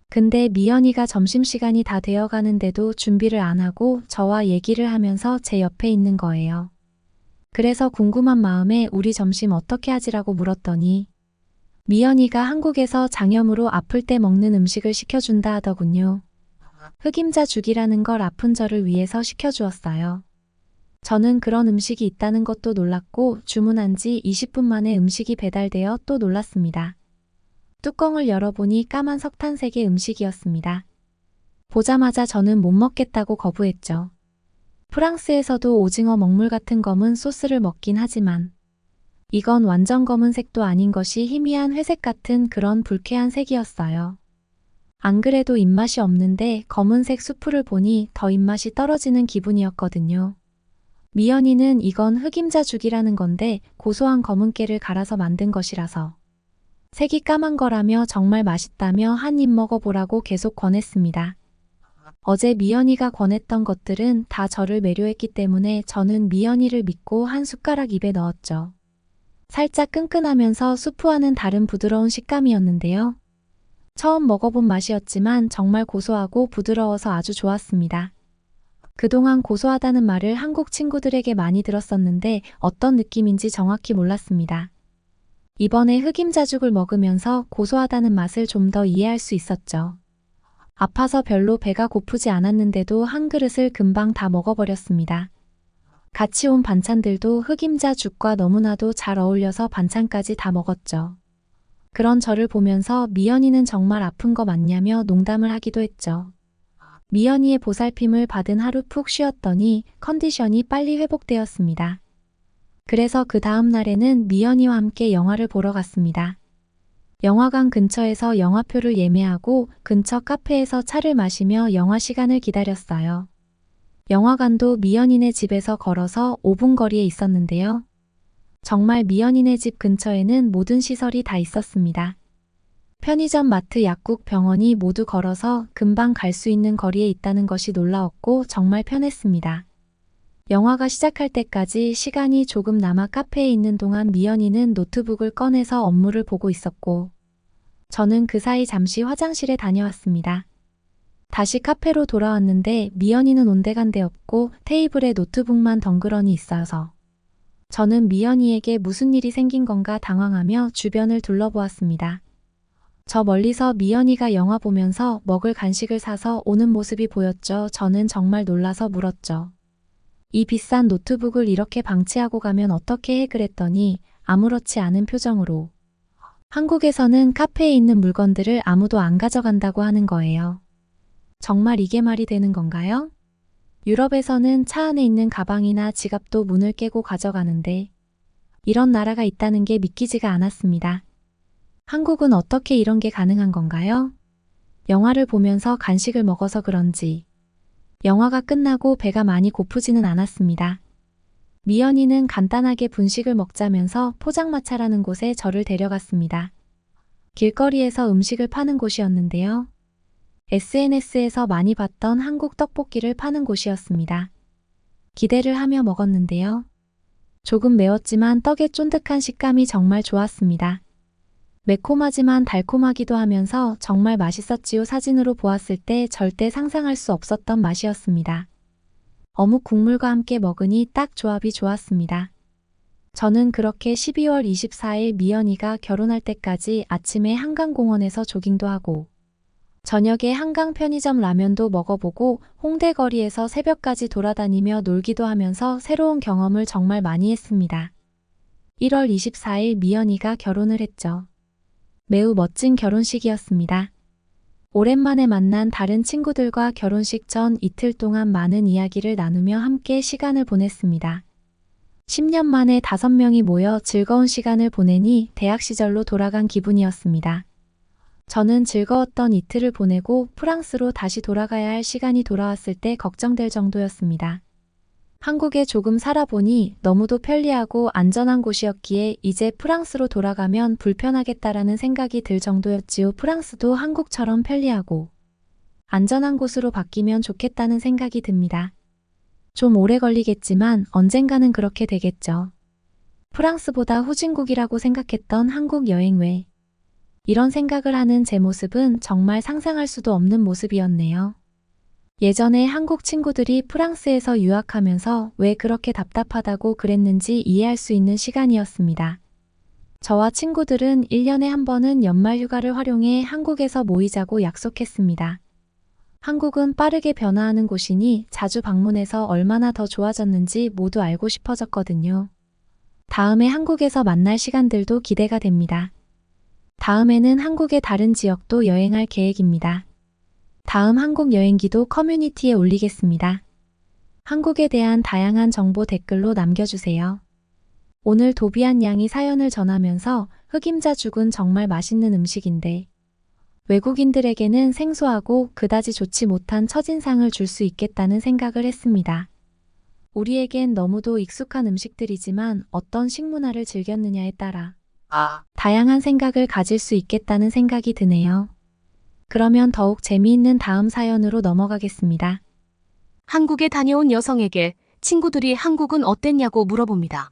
근데 미연이가 점심시간이 다 되어 가는데도 준비를 안 하고 저와 얘기를 하면서 제 옆에 있는 거예요. 그래서 궁금한 마음에 우리 점심 어떻게 하지라고 물었더니 미연이가 한국에서 장염으로 아플 때 먹는 음식을 시켜준다 하더군요. 흑임자 죽이라는 걸 아픈 저를 위해서 시켜주었어요. 저는 그런 음식이 있다는 것도 놀랐고 주문한 지 20분 만에 음식이 배달되어 또 놀랐습니다. 뚜껑을 열어보니 까만 석탄색의 음식이었습니다. 보자마자 저는 못 먹겠다고 거부했죠. 프랑스에서도 오징어 먹물 같은 검은 소스를 먹긴 하지만 이건 완전 검은색도 아닌 것이 희미한 회색 같은 그런 불쾌한 색이었어요. 안 그래도 입맛이 없는데 검은색 수프를 보니 더 입맛이 떨어지는 기분이었거든요. 미연이는 이건 흑임자 죽이라는 건데 고소한 검은깨를 갈아서 만든 것이라서 색이 까만 거라며 정말 맛있다며 한 입 먹어보라고 계속 권했습니다. 어제 미연이가 권했던 것들은 다 저를 매료했기 때문에 저는 미연이를 믿고 한 숟가락 입에 넣었죠. 살짝 끈끈하면서 수프와는 다른 부드러운 식감이었는데요. 처음 먹어본 맛이었지만 정말 고소하고 부드러워서 아주 좋았습니다. 그동안 고소하다는 말을 한국 친구들에게 많이 들었었는데 어떤 느낌인지 정확히 몰랐습니다. 이번에 흑임자죽을 먹으면서 고소하다는 맛을 좀 더 이해할 수 있었죠. 아파서 별로 배가 고프지 않았는데도 한 그릇을 금방 다 먹어버렸습니다. 같이 온 반찬들도 흑임자죽과 너무나도 잘 어울려서 반찬까지 다 먹었죠. 그런 저를 보면서 미연이는 정말 아픈 거 맞냐며 농담을 하기도 했죠. 미연이의 보살핌을 받은 하루 푹 쉬었더니 컨디션이 빨리 회복되었습니다. 그래서 그 다음 날에는 미연이와 함께 영화를 보러 갔습니다. 영화관 근처에서 영화표를 예매하고 근처 카페에서 차를 마시며 영화 시간을 기다렸어요. 영화관도 미연이네 집에서 걸어서 5분 거리에 있었는데요. 정말 미연이네 집 근처에는 모든 시설이 다 있었습니다. 편의점, 마트, 약국, 병원이 모두 걸어서 금방 갈 수 있는 거리에 있다는 것이 놀라웠고 정말 편했습니다. 영화가 시작할 때까지 시간이 조금 남아 카페에 있는 동안 미연이는 노트북을 꺼내서 업무를 보고 있었고 저는 그 사이 잠시 화장실에 다녀왔습니다. 다시 카페로 돌아왔는데 미연이는 온데간데 없고 테이블에 노트북만 덩그러니 있어서 저는 미연이에게 무슨 일이 생긴 건가 당황하며 주변을 둘러보았습니다. 저 멀리서 미연이가 영화 보면서 먹을 간식을 사서 오는 모습이 보였죠. 저는 정말 놀라서 물었죠. 이 비싼 노트북을 이렇게 방치하고 가면 어떻게 해? 그랬더니 아무렇지 않은 표정으로 한국에서는 카페에 있는 물건들을 아무도 안 가져간다고 하는 거예요. 정말 이게 말이 되는 건가요? 유럽에서는 차 안에 있는 가방이나 지갑도 문을 깨고 가져가는데 이런 나라가 있다는 게 믿기지가 않았습니다. 한국은 어떻게 이런 게 가능한 건가요? 영화를 보면서 간식을 먹어서 그런지 영화가 끝나고 배가 많이 고프지는 않았습니다. 미연이는 간단하게 분식을 먹자면서 포장마차라는 곳에 저를 데려갔습니다. 길거리에서 음식을 파는 곳이었는데요. SNS에서 많이 봤던 한국 떡볶이를 파는 곳이었습니다. 기대를 하며 먹었는데요. 조금 매웠지만 떡의 쫀득한 식감이 정말 좋았습니다. 매콤하지만 달콤하기도 하면서 정말 맛있었지요. 사진으로 보았을 때 절대 상상할 수 없었던 맛이었습니다. 어묵 국물과 함께 먹으니 딱 조합이 좋았습니다. 저는 그렇게 12월 24일 미연이가 결혼할 때까지 아침에 한강공원에서 조깅도 하고 저녁에 한강 편의점 라면도 먹어보고 홍대 거리에서 새벽까지 돌아다니며 놀기도 하면서 새로운 경험을 정말 많이 했습니다. 1월 24일 미연이가 결혼을 했죠. 매우 멋진 결혼식이었습니다. 오랜만에 만난 다른 친구들과 결혼식 전 이틀 동안 많은 이야기를 나누며 함께 시간을 보냈습니다. 10년 만에 5명이 모여 즐거운 시간을 보내니 대학 시절로 돌아간 기분이었습니다. 저는 즐거웠던 이틀을 보내고 프랑스로 다시 돌아가야 할 시간이 돌아왔을 때 걱정될 정도였습니다. 한국에 조금 살아보니 너무도 편리하고 안전한 곳이었기에 이제 프랑스로 돌아가면 불편하겠다라는 생각이 들 정도였지요. 프랑스도 한국처럼 편리하고 안전한 곳으로 바뀌면 좋겠다는 생각이 듭니다. 좀 오래 걸리겠지만 언젠가는 그렇게 되겠죠. 프랑스보다 후진국이라고 생각했던 한국 여행 외. 이런 생각을 하는 제 모습은 정말 상상할 수도 없는 모습이었네요. 예전에 한국 친구들이 프랑스에서 유학하면서 왜 그렇게 답답하다고 그랬는지 이해할 수 있는 시간이었습니다. 저와 친구들은 1년에 한 번은 연말 휴가를 활용해 한국에서 모이자고 약속했습니다. 한국은 빠르게 변화하는 곳이니 자주 방문해서 얼마나 더 좋아졌는지 모두 알고 싶어졌거든요. 다음에 한국에서 만날 시간들도 기대가 됩니다. 다음에는 한국의 다른 지역도 여행할 계획입니다. 다음 한국 여행기도 커뮤니티에 올리겠습니다. 한국에 대한 다양한 정보 댓글로 남겨주세요. 오늘 도비안 양이 사연을 전하면서 흑임자 죽은 정말 맛있는 음식인데 외국인들에게는 생소하고 그다지 좋지 못한 첫인상을 줄 수 있겠다는 생각을 했습니다. 우리에겐 너무도 익숙한 음식들이지만 어떤 식문화를 즐겼느냐에 따라 다양한 생각을 가질 수 있겠다는 생각이 드네요. 그러면 더욱 재미있는 다음 사연으로 넘어가겠습니다. 한국에 다녀온 여성에게 친구들이 한국은 어땠냐고 물어봅니다.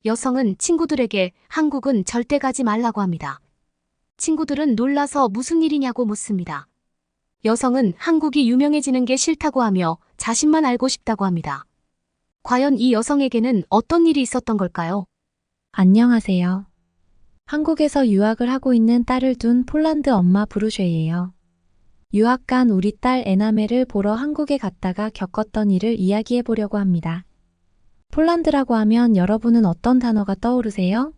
여성은 친구들에게 한국은 절대 가지 말라고 합니다. 친구들은 놀라서 무슨 일이냐고 묻습니다. 여성은 한국이 유명해지는 게 싫다고 하며 자신만 알고 싶다고 합니다. 과연 이 여성에게는 어떤 일이 있었던 걸까요? 안녕하세요. 한국에서 유학을 하고 있는 딸을 둔 폴란드 엄마 브루쉐예요. 유학 간 우리 딸 에나멜을 보러 한국에 갔다가 겪었던 일을 이야기해 보려고 합니다. 폴란드라고 하면 여러분은 어떤 단어가 떠오르세요?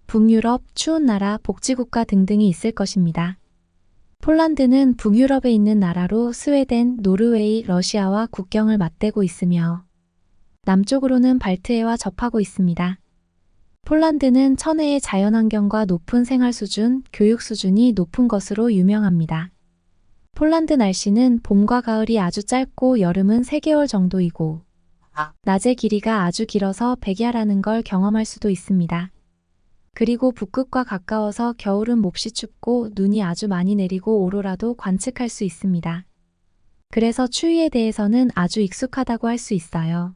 북유럽, 추운 나라, 복지국가 등등이 있을 것입니다. 폴란드는 북유럽에 있는 나라로 스웨덴, 노르웨이, 러시아와 국경을 맞대고 있으며 남쪽으로는 발트해와 접하고 있습니다. 폴란드는 천혜의 자연환경과 높은 생활 수준, 교육 수준이 높은 것으로 유명합니다. 폴란드 날씨는 봄과 가을이 아주 짧고 여름은 3개월 정도이고 낮의 길이가 아주 길어서 백야라는 걸 경험할 수도 있습니다. 그리고 북극과 가까워서 겨울은 몹시 춥고 눈이 아주 많이 내리고 오로라도 관측할 수 있습니다. 그래서 추위에 대해서는 아주 익숙하다고 할 수 있어요.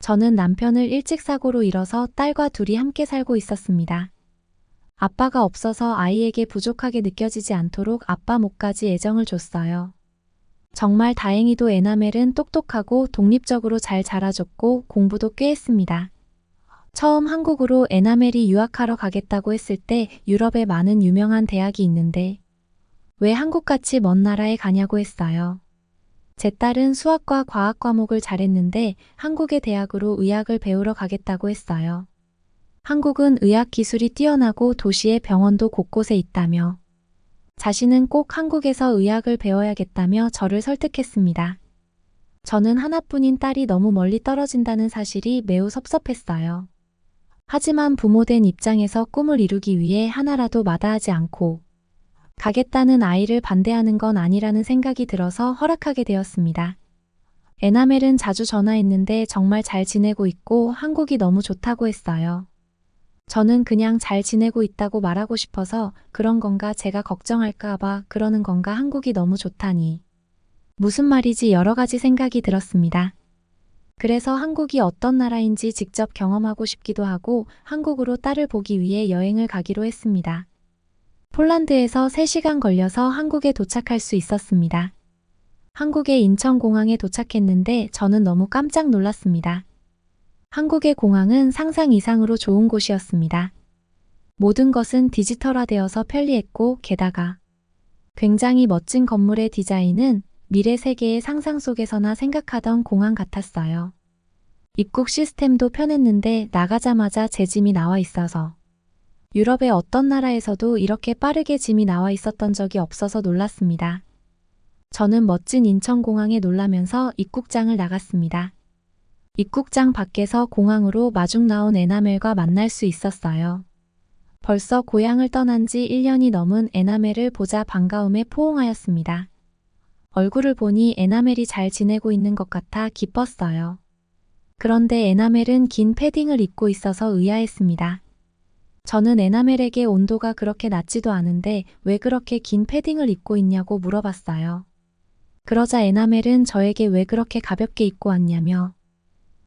저는 남편을 일찍 사고로 잃어서 딸과 둘이 함께 살고 있었습니다. 아빠가 없어서 아이에게 부족하게 느껴지지 않도록 아빠 몫까지 애정을 줬어요. 정말 다행히도 에나멜은 똑똑하고 독립적으로 잘 자라줬고 공부도 꽤 했습니다. 처음 한국으로 에나멜이 유학하러 가겠다고 했을 때 유럽에 많은 유명한 대학이 있는데 왜 한국같이 먼 나라에 가냐고 했어요. 제 딸은 수학과 과학 과목을 잘했는데 한국의 대학으로 의학을 배우러 가겠다고 했어요. 한국은 의학 기술이 뛰어나고 도시에 병원도 곳곳에 있다며 자신은 꼭 한국에서 의학을 배워야겠다며 저를 설득했습니다. 저는 하나뿐인 딸이 너무 멀리 떨어진다는 사실이 매우 섭섭했어요. 하지만 부모된 입장에서 꿈을 이루기 위해 하나라도 마다하지 않고 가겠다는 아이를 반대하는 건 아니라는 생각이 들어서 허락하게 되었습니다. 에나멜은 자주 전화했는데 정말 잘 지내고 있고 한국이 너무 좋다고 했어요. 저는 그냥 잘 지내고 있다고 말하고 싶어서 그런 건가 제가 걱정할까 봐 그러는 건가 한국이 너무 좋다니. 무슨 말이지 여러 가지 생각이 들었습니다. 그래서 한국이 어떤 나라인지 직접 경험하고 싶기도 하고 한국으로 딸을 보기 위해 여행을 가기로 했습니다. 폴란드에서 3시간 걸려서 한국에 도착할 수 있었습니다. 한국의 인천공항에 도착했는데 저는 너무 깜짝 놀랐습니다. 한국의 공항은 상상 이상으로 좋은 곳이었습니다. 모든 것은 디지털화되어서 편리했고 게다가 굉장히 멋진 건물의 디자인은 미래 세계의 상상 속에서나 생각하던 공항 같았어요. 입국 시스템도 편했는데 나가자마자 제 짐이 나와 있어서 유럽의 어떤 나라에서도 이렇게 빠르게 짐이 나와 있었던 적이 없어서 놀랐습니다. 저는 멋진 인천공항에 놀라면서 입국장을 나갔습니다. 입국장 밖에서 공항으로 마중 나온 에나멜과 만날 수 있었어요. 벌써 고향을 떠난 지 1년이 넘은 에나멜을 보자 반가움에 포옹하였습니다. 얼굴을 보니 에나멜이 잘 지내고 있는 것 같아 기뻤어요. 그런데 에나멜은 긴 패딩을 입고 있어서 의아했습니다. 저는 에나멜에게 온도가 그렇게 낮지도 않은데 왜 그렇게 긴 패딩을 입고 있냐고 물어봤어요. 그러자 에나멜은 저에게 왜 그렇게 가볍게 입고 왔냐며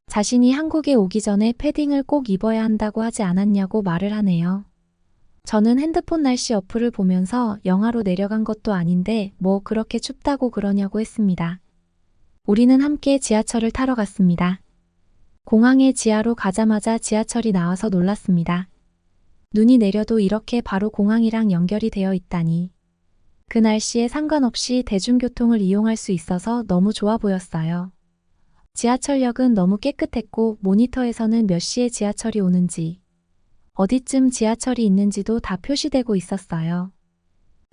자신이 한국에 오기 전에 패딩을 꼭 입어야 한다고 하지 않았냐고 말을 하네요. 저는 핸드폰 날씨 어플을 보면서 영하로 내려간 것도 아닌데 뭐 그렇게 춥다고 그러냐고 했습니다. 우리는 함께 지하철을 타러 갔습니다. 공항에 지하로 가자마자 지하철이 나와서 놀랐습니다. 눈이 내려도 이렇게 바로 공항이랑 연결이 되어 있다니. 그 날씨에 상관없이 대중교통을 이용할 수 있어서 너무 좋아 보였어요. 지하철역은 너무 깨끗했고 모니터에서는 몇 시에 지하철이 오는지, 어디쯤 지하철이 있는지도 다 표시되고 있었어요.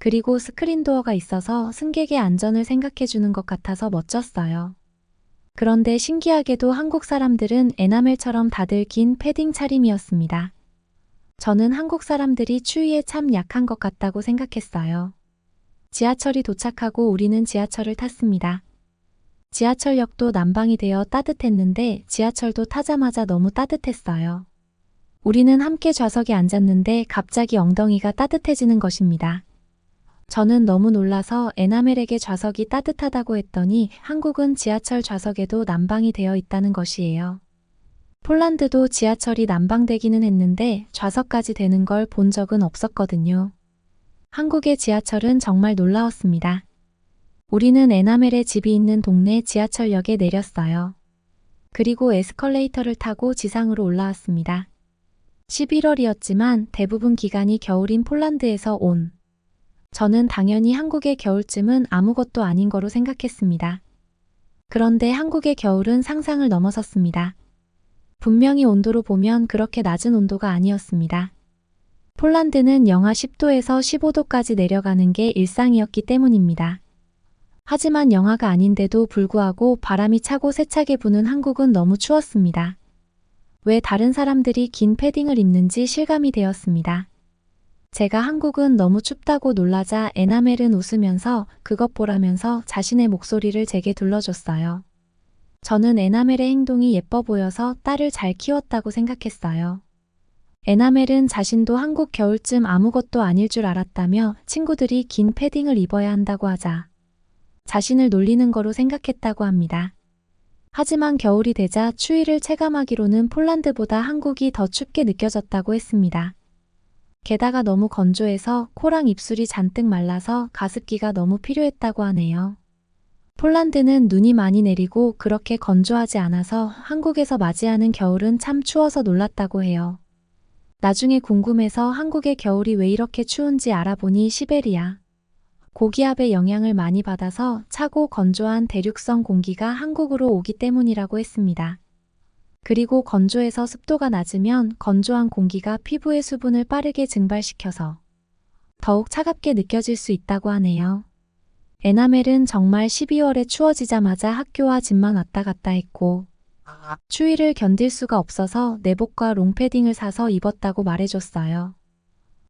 그리고 스크린도어가 있어서 승객의 안전을 생각해 주는 것 같아서 멋졌어요. 그런데 신기하게도 한국 사람들은 에나멜처럼 다들 긴 패딩 차림이었습니다. 저는 한국 사람들이 추위에 참 약한 것 같다고 생각했어요. 지하철이 도착하고 우리는 지하철을 탔습니다. 지하철역도 난방이 되어 따뜻했는데 지하철도 타자마자 너무 따뜻했어요. 우리는 함께 좌석에 앉았는데 갑자기 엉덩이가 따뜻해지는 것입니다. 저는 너무 놀라서 에나멜에게 좌석이 따뜻하다고 했더니 한국은 지하철 좌석에도 난방이 되어 있다는 것이에요. 폴란드도 지하철이 난방되기는 했는데 좌석까지 되는 걸 본 적은 없었거든요. 한국의 지하철은 정말 놀라웠습니다. 우리는 에나멜의 집이 있는 동네 지하철역에 내렸어요. 그리고 에스컬레이터를 타고 지상으로 올라왔습니다. 11월이었지만 대부분 기간이 겨울인 폴란드에서 온. 저는 당연히 한국의 겨울쯤은 아무것도 아닌 거로 생각했습니다. 그런데 한국의 겨울은 상상을 넘어섰습니다. 분명히 온도로 보면 그렇게 낮은 온도가 아니었습니다. 폴란드는 영하 10도에서 15도까지 내려가는 게 일상이었기 때문입니다. 하지만 영하가 아닌데도 불구하고 바람이 차고 세차게 부는 한국은 너무 추웠습니다. 왜 다른 사람들이 긴 패딩을 입는지 실감이 되었습니다. 제가 한국은 너무 춥다고 놀라자 에나멜은 웃으면서 그것 보라면서 자신의 목소리를 제게 둘러줬어요. 저는 에나멜의 행동이 예뻐 보여서 딸을 잘 키웠다고 생각했어요. 에나멜은 자신도 한국 겨울쯤 아무것도 아닐 줄 알았다며 친구들이 긴 패딩을 입어야 한다고 하자 자신을 놀리는 거로 생각했다고 합니다. 하지만 겨울이 되자 추위를 체감하기로는 폴란드보다 한국이 더 춥게 느껴졌다고 했습니다. 게다가 너무 건조해서 코랑 입술이 잔뜩 말라서 가습기가 너무 필요했다고 하네요. 폴란드는 눈이 많이 내리고 그렇게 건조하지 않아서 한국에서 맞이하는 겨울은 참 추워서 놀랐다고 해요. 나중에 궁금해서 한국의 겨울이 왜 이렇게 추운지 알아보니 시베리아 고기압의 영향을 많이 받아서 차고 건조한 대륙성 공기가 한국으로 오기 때문이라고 했습니다. 그리고 건조해서 습도가 낮으면 건조한 공기가 피부의 수분을 빠르게 증발시켜서 더욱 차갑게 느껴질 수 있다고 하네요. 에나멜은 정말 12월에 추워지자마자 학교와 집만 왔다 갔다 했고 추위를 견딜 수가 없어서 내복과 롱패딩을 사서 입었다고 말해줬어요.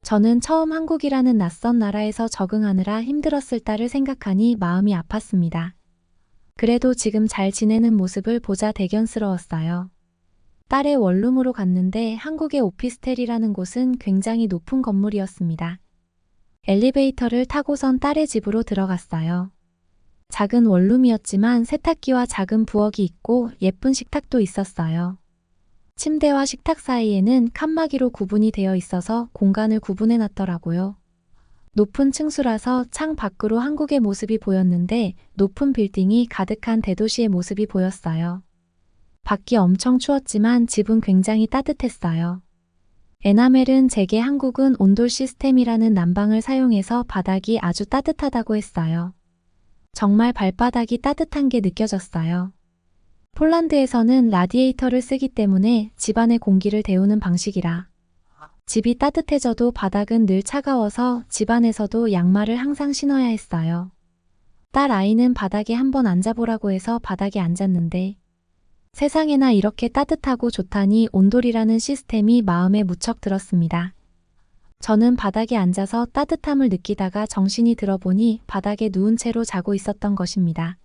저는 처음 한국이라는 낯선 나라에서 적응하느라 힘들었을 딸을 생각하니 마음이 아팠습니다. 그래도 지금 잘 지내는 모습을 보자 대견스러웠어요. 딸의 원룸으로 갔는데 한국의 오피스텔이라는 곳은 굉장히 높은 건물이었습니다. 엘리베이터를 타고선 딸의 집으로 들어갔어요. 작은 원룸이었지만 세탁기와 작은 부엌이 있고 예쁜 식탁도 있었어요. 침대와 식탁 사이에는 칸막이로 구분이 되어 있어서 공간을 구분해 놨더라고요. 높은 층수라서 창 밖으로 한국의 모습이 보였는데 높은 빌딩이 가득한 대도시의 모습이 보였어요. 밖이 엄청 추웠지만 집은 굉장히 따뜻했어요. 에나멜은 제게 한국은 온돌 시스템이라는 난방을 사용해서 바닥이 아주 따뜻하다고 했어요. 정말 발바닥이 따뜻한 게 느껴졌어요. 폴란드에서는 라디에이터를 쓰기 때문에 집안의 공기를 데우는 방식이라 집이 따뜻해져도 바닥은 늘 차가워서 집안에서도 양말을 항상 신어야 했어요. 딸 아이는 바닥에 한번 앉아보라고 해서 바닥에 앉았는데 세상에나 이렇게 따뜻하고 좋다니 온돌이라는 시스템이 마음에 무척 들었습니다. 저는 바닥에 앉아서 따뜻함을 느끼다가 정신이 들어보니 바닥에 누운 채로 자고 있었던 것입니다.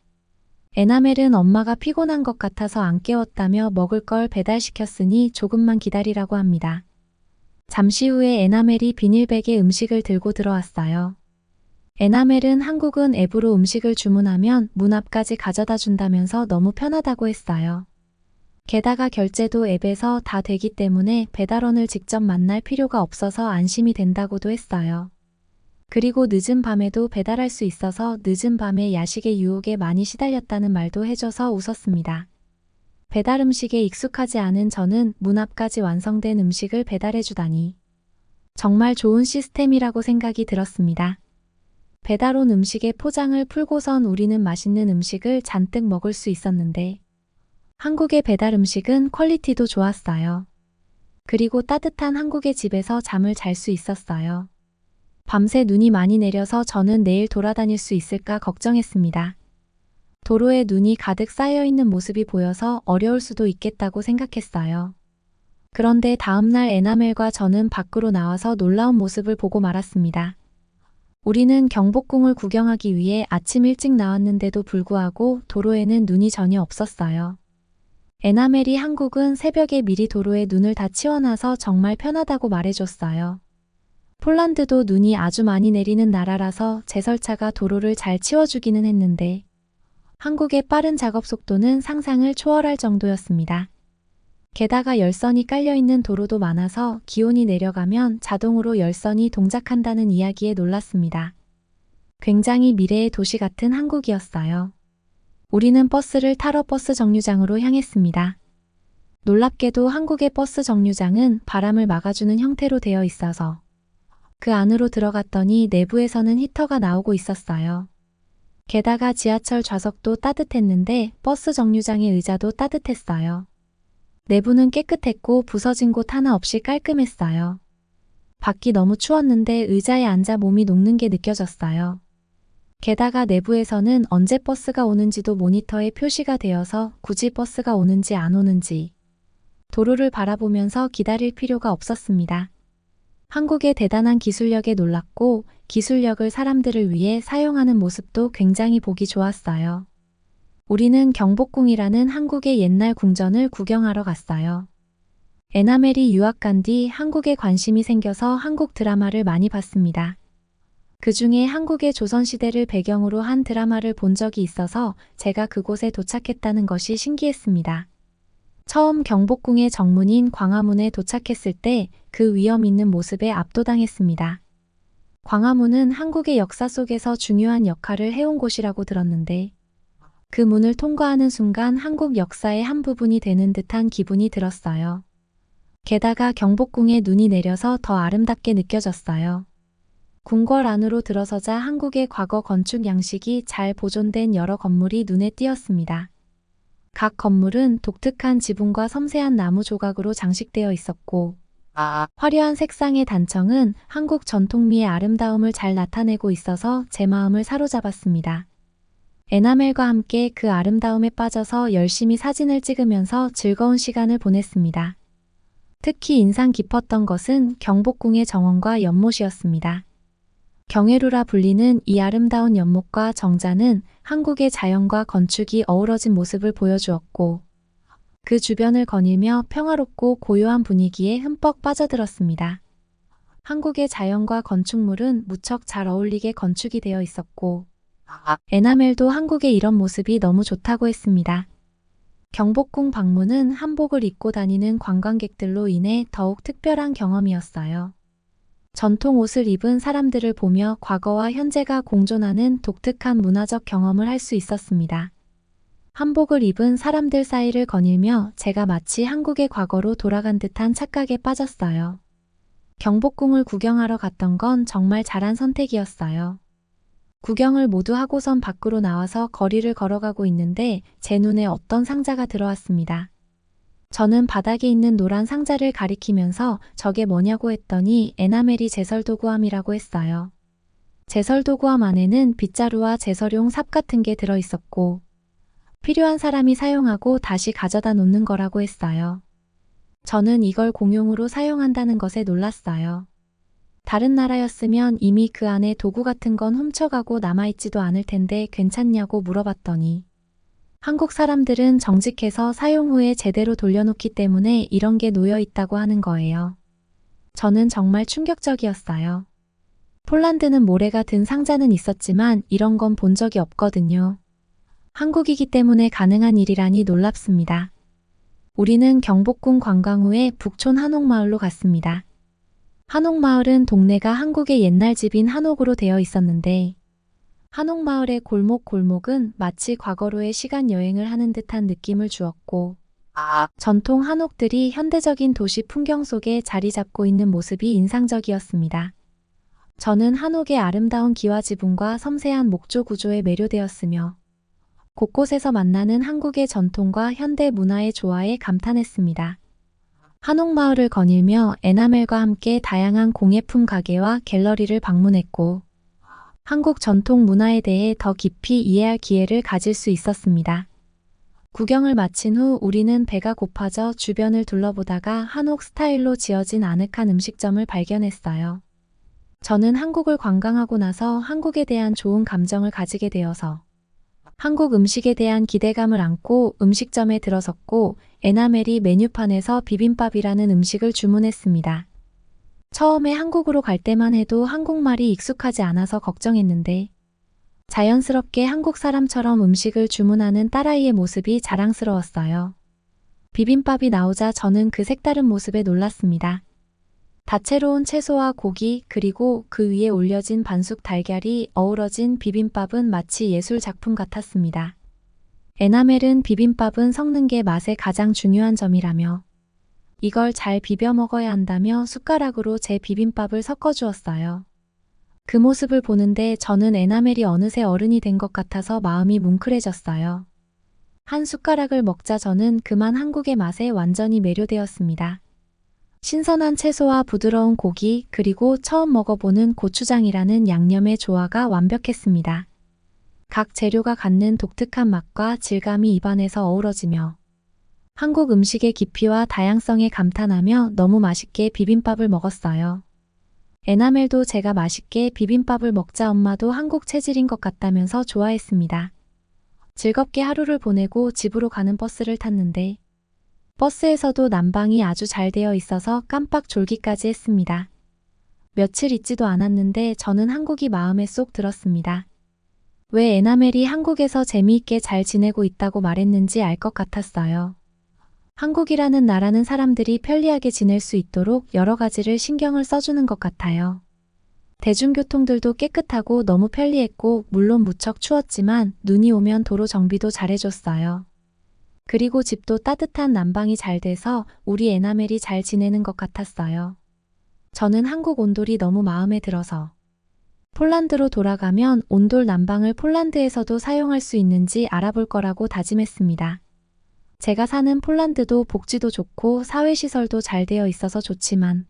에나멜은 엄마가 피곤한 것 같아서 안 깨웠다며 먹을 걸 배달시켰으니 조금만 기다리라고 합니다. 잠시 후에 에나멜이 비닐백에 음식을 들고 들어왔어요. 에나멜은 한국은 앱으로 음식을 주문하면 문 앞까지 가져다 준다면서 너무 편하다고 했어요. 게다가 결제도 앱에서 다 되기 때문에 배달원을 직접 만날 필요가 없어서 안심이 된다고도 했어요. 그리고 늦은 밤에도 배달할 수 있어서 늦은 밤에 야식의 유혹에 많이 시달렸다는 말도 해줘서 웃었습니다. 배달 음식에 익숙하지 않은 저는 문 앞까지 완성된 음식을 배달해주다니 정말 좋은 시스템이라고 생각이 들었습니다. 배달 온 음식의 포장을 풀고선 우리는 맛있는 음식을 잔뜩 먹을 수 있었는데 한국의 배달 음식은 퀄리티도 좋았어요. 그리고 따뜻한 한국의 집에서 잠을 잘 수 있었어요. 밤새 눈이 많이 내려서 저는 내일 돌아다닐 수 있을까 걱정했습니다. 도로에 눈이 가득 쌓여 있는 모습이 보여서 어려울 수도 있겠다고 생각했어요. 그런데 다음날 에나멜과 저는 밖으로 나와서 놀라운 모습을 보고 말았습니다. 우리는 경복궁을 구경하기 위해 아침 일찍 나왔는데도 불구하고 도로에는 눈이 전혀 없었어요. 에나멜이 한국은 새벽에 미리 도로에 눈을 다 치워놔서 정말 편하다고 말해줬어요. 폴란드도 눈이 아주 많이 내리는 나라라서 제설차가 도로를 잘 치워주기는 했는데 한국의 빠른 작업 속도는 상상을 초월할 정도였습니다. 게다가 열선이 깔려있는 도로도 많아서 기온이 내려가면 자동으로 열선이 동작한다는 이야기에 놀랐습니다. 굉장히 미래의 도시 같은 한국이었어요. 우리는 버스를 타러 버스 정류장으로 향했습니다. 놀랍게도 한국의 버스 정류장은 바람을 막아주는 형태로 되어 있어서 그 안으로 들어갔더니 내부에서는 히터가 나오고 있었어요. 게다가 지하철 좌석도 따뜻했는데 버스 정류장의 의자도 따뜻했어요. 내부는 깨끗했고 부서진 곳 하나 없이 깔끔했어요. 밖이 너무 추웠는데 의자에 앉아 몸이 녹는 게 느껴졌어요. 게다가 내부에서는 언제 버스가 오는지도 모니터에 표시가 되어서 굳이 버스가 오는지 안 오는지 도로를 바라보면서 기다릴 필요가 없었습니다. 한국의 대단한 기술력에 놀랐고 기술력을 사람들을 위해 사용하는 모습도 굉장히 보기 좋았어요. 우리는 경복궁이라는 한국의 옛날 궁전을 구경하러 갔어요. 에나멜이 유학 간 뒤 한국에 관심이 생겨서 한국 드라마를 많이 봤습니다. 그 중에 한국의 조선시대를 배경으로 한 드라마를 본 적이 있어서 제가 그곳에 도착했다는 것이 신기했습니다. 처음 경복궁의 정문인 광화문에 도착했을 때 그 위험 있는 모습에 압도당했습니다. 광화문은 한국의 역사 속에서 중요한 역할을 해온 곳이라고 들었는데 그 문을 통과하는 순간 한국 역사의 한 부분이 되는 듯한 기분이 들었어요. 게다가 경복궁에 눈이 내려서 더 아름답게 느껴졌어요. 궁궐 안으로 들어서자 한국의 과거 건축 양식이 잘 보존된 여러 건물이 눈에 띄었습니다. 각 건물은 독특한 지붕과 섬세한 나무 조각으로 장식되어 있었고 화려한 색상의 단청은 한국 전통미의 아름다움을 잘 나타내고 있어서 제 마음을 사로잡았습니다. 에나멜과 함께 그 아름다움에 빠져서 열심히 사진을 찍으면서 즐거운 시간을 보냈습니다. 특히 인상 깊었던 것은 경복궁의 정원과 연못이었습니다. 경회루라 불리는 이 아름다운 연못과 정자는 한국의 자연과 건축이 어우러진 모습을 보여주었고 그 주변을 거닐며 평화롭고 고요한 분위기에 흠뻑 빠져들었습니다. 한국의 자연과 건축물은 무척 잘 어울리게 건축이 되어 있었고 에나멜도 한국의 이런 모습이 너무 좋다고 했습니다. 경복궁 방문은 한복을 입고 다니는 관광객들로 인해 더욱 특별한 경험이었어요. 전통 옷을 입은 사람들을 보며 과거와 현재가 공존하는 독특한 문화적 경험을 할 수 있었습니다. 한복을 입은 사람들 사이를 거닐며 제가 마치 한국의 과거로 돌아간 듯한 착각에 빠졌어요. 경복궁을 구경하러 갔던 건 정말 잘한 선택이었어요. 구경을 모두 하고선 밖으로 나와서 거리를 걸어가고 있는데 제 눈에 어떤 상자가 들어왔습니다. 저는 바닥에 있는 노란 상자를 가리키면서 저게 뭐냐고 했더니 에나멜이 제설도구함이라고 했어요. 제설도구함 안에는 빗자루와 제설용 삽 같은 게 들어있었고 필요한 사람이 사용하고 다시 가져다 놓는 거라고 했어요. 저는 이걸 공용으로 사용한다는 것에 놀랐어요. 다른 나라였으면 이미 그 안에 도구 같은 건 훔쳐가고 남아있지도 않을 텐데 괜찮냐고 물어봤더니 한국 사람들은 정직해서 사용 후에 제대로 돌려놓기 때문에 이런 게 놓여 있다고 하는 거예요. 저는 정말 충격적이었어요. 폴란드는 모래가 든 상자는 있었지만 이런 건 본 적이 없거든요. 한국이기 때문에 가능한 일이라니 놀랍습니다. 우리는 경복궁 관광 후에 북촌 한옥마을로 갔습니다. 한옥마을은 동네가 한국의 옛날 집인 한옥으로 되어 있었는데 한옥마을의 골목골목은 마치 과거로의 시간 여행을 하는 듯한 느낌을 주었고 전통 한옥들이 현대적인 도시 풍경 속에 자리 잡고 있는 모습이 인상적이었습니다. 저는 한옥의 아름다운 기와 지붕과 섬세한 목조 구조에 매료되었으며 곳곳에서 만나는 한국의 전통과 현대 문화의 조화에 감탄했습니다. 한옥마을을 거닐며 에나멜과 함께 다양한 공예품 가게와 갤러리를 방문했고 한국 전통 문화에 대해 더 깊이 이해할 기회를 가질 수 있었습니다. 구경을 마친 후 우리는 배가 고파져 주변을 둘러보다가 한옥 스타일로 지어진 아늑한 음식점을 발견했어요. 저는 한국을 관광하고 나서 한국에 대한 좋은 감정을 가지게 되어서 한국 음식에 대한 기대감을 안고 음식점에 들어섰고 에나멜이 메뉴판에서 비빔밥이라는 음식을 주문했습니다. 처음에 한국으로 갈 때만 해도 한국말이 익숙하지 않아서 걱정했는데 자연스럽게 한국 사람처럼 음식을 주문하는 딸아이의 모습이 자랑스러웠어요. 비빔밥이 나오자 저는 그 색다른 모습에 놀랐습니다. 다채로운 채소와 고기 그리고 그 위에 올려진 반숙 달걀이 어우러진 비빔밥은 마치 예술 작품 같았습니다. 에나멜은 비빔밥은 섞는 게 맛의 가장 중요한 점이라며 이걸 잘 비벼 먹어야 한다며 숟가락으로 제 비빔밥을 섞어주었어요. 그 모습을 보는데 저는 에나멜이 어느새 어른이 된 것 같아서 마음이 뭉클해졌어요. 한 숟가락을 먹자 저는 그만 한국의 맛에 완전히 매료되었습니다. 신선한 채소와 부드러운 고기 그리고 처음 먹어보는 고추장이라는 양념의 조화가 완벽했습니다. 각 재료가 갖는 독특한 맛과 질감이 입안에서 어우러지며 한국 음식의 깊이와 다양성에 감탄하며 너무 맛있게 비빔밥을 먹었어요. 에나멜도 제가 맛있게 비빔밥을 먹자 엄마도 한국 체질인 것 같다면서 좋아했습니다. 즐겁게 하루를 보내고 집으로 가는 버스를 탔는데 버스에서도 난방이 아주 잘 되어 있어서 깜빡 졸기까지 했습니다. 며칠 있지도 않았는데 저는 한국이 마음에 쏙 들었습니다. 왜 에나멜이 한국에서 재미있게 잘 지내고 있다고 말했는지 알 것 같았어요. 한국이라는 나라는 사람들이 편리하게 지낼 수 있도록 여러 가지를 신경을 써주는 것 같아요. 대중교통들도 깨끗하고 너무 편리했고 물론 무척 추웠지만 눈이 오면 도로 정비도 잘해줬어요. 그리고 집도 따뜻한 난방이 잘 돼서 우리 에나멜이 잘 지내는 것 같았어요. 저는 한국 온돌이 너무 마음에 들어서 폴란드로 돌아가면 온돌 난방을 폴란드에서도 사용할 수 있는지 알아볼 거라고 다짐했습니다. 제가 사는 폴란드도 복지도 좋고 사회시설도 잘 되어 있어서 좋지만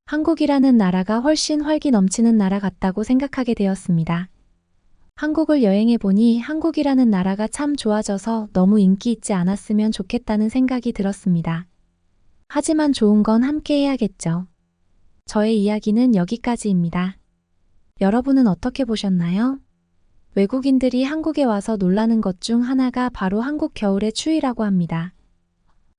한국이라는 나라가 훨씬 활기 넘치는 나라 같다고 생각하게 되었습니다. 한국을 여행해보니 한국이라는 나라가 참 좋아져서 너무 인기 있지 않았으면 좋겠다는 생각이 들었습니다. 하지만 좋은 건 함께 해야겠죠. 저의 이야기는 여기까지입니다. 여러분은 어떻게 보셨나요? 외국인들이 한국에 와서 놀라는 것 중 하나가 바로 한국 겨울의 추위라고 합니다.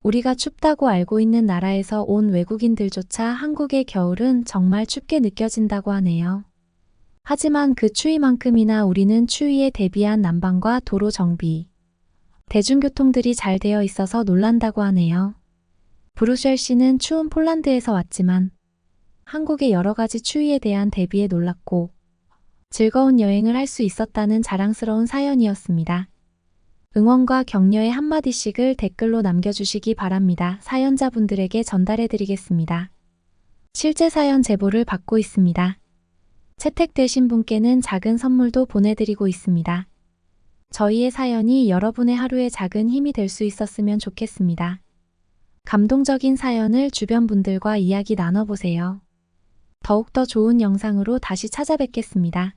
우리가 춥다고 알고 있는 나라에서 온 외국인들조차 한국의 겨울은 정말 춥게 느껴진다고 하네요. 하지만 그 추위만큼이나 우리는 추위에 대비한 난방과 도로 정비, 대중교통들이 잘 되어 있어서 놀란다고 하네요. 브루셀 씨는 추운 폴란드에서 왔지만 한국의 여러 가지 추위에 대한 대비에 놀랐고 즐거운 여행을 할 수 있었다는 자랑스러운 사연이었습니다. 응원과 격려의 한마디씩을 댓글로 남겨주시기 바랍니다. 사연자분들에게 전달해드리겠습니다. 실제 사연 제보를 받고 있습니다. 채택되신 분께는 작은 선물도 보내드리고 있습니다. 저희의 사연이 여러분의 하루에 작은 힘이 될 수 있었으면 좋겠습니다. 감동적인 사연을 주변 분들과 이야기 나눠보세요. 더욱더 좋은 영상으로 다시 찾아뵙겠습니다.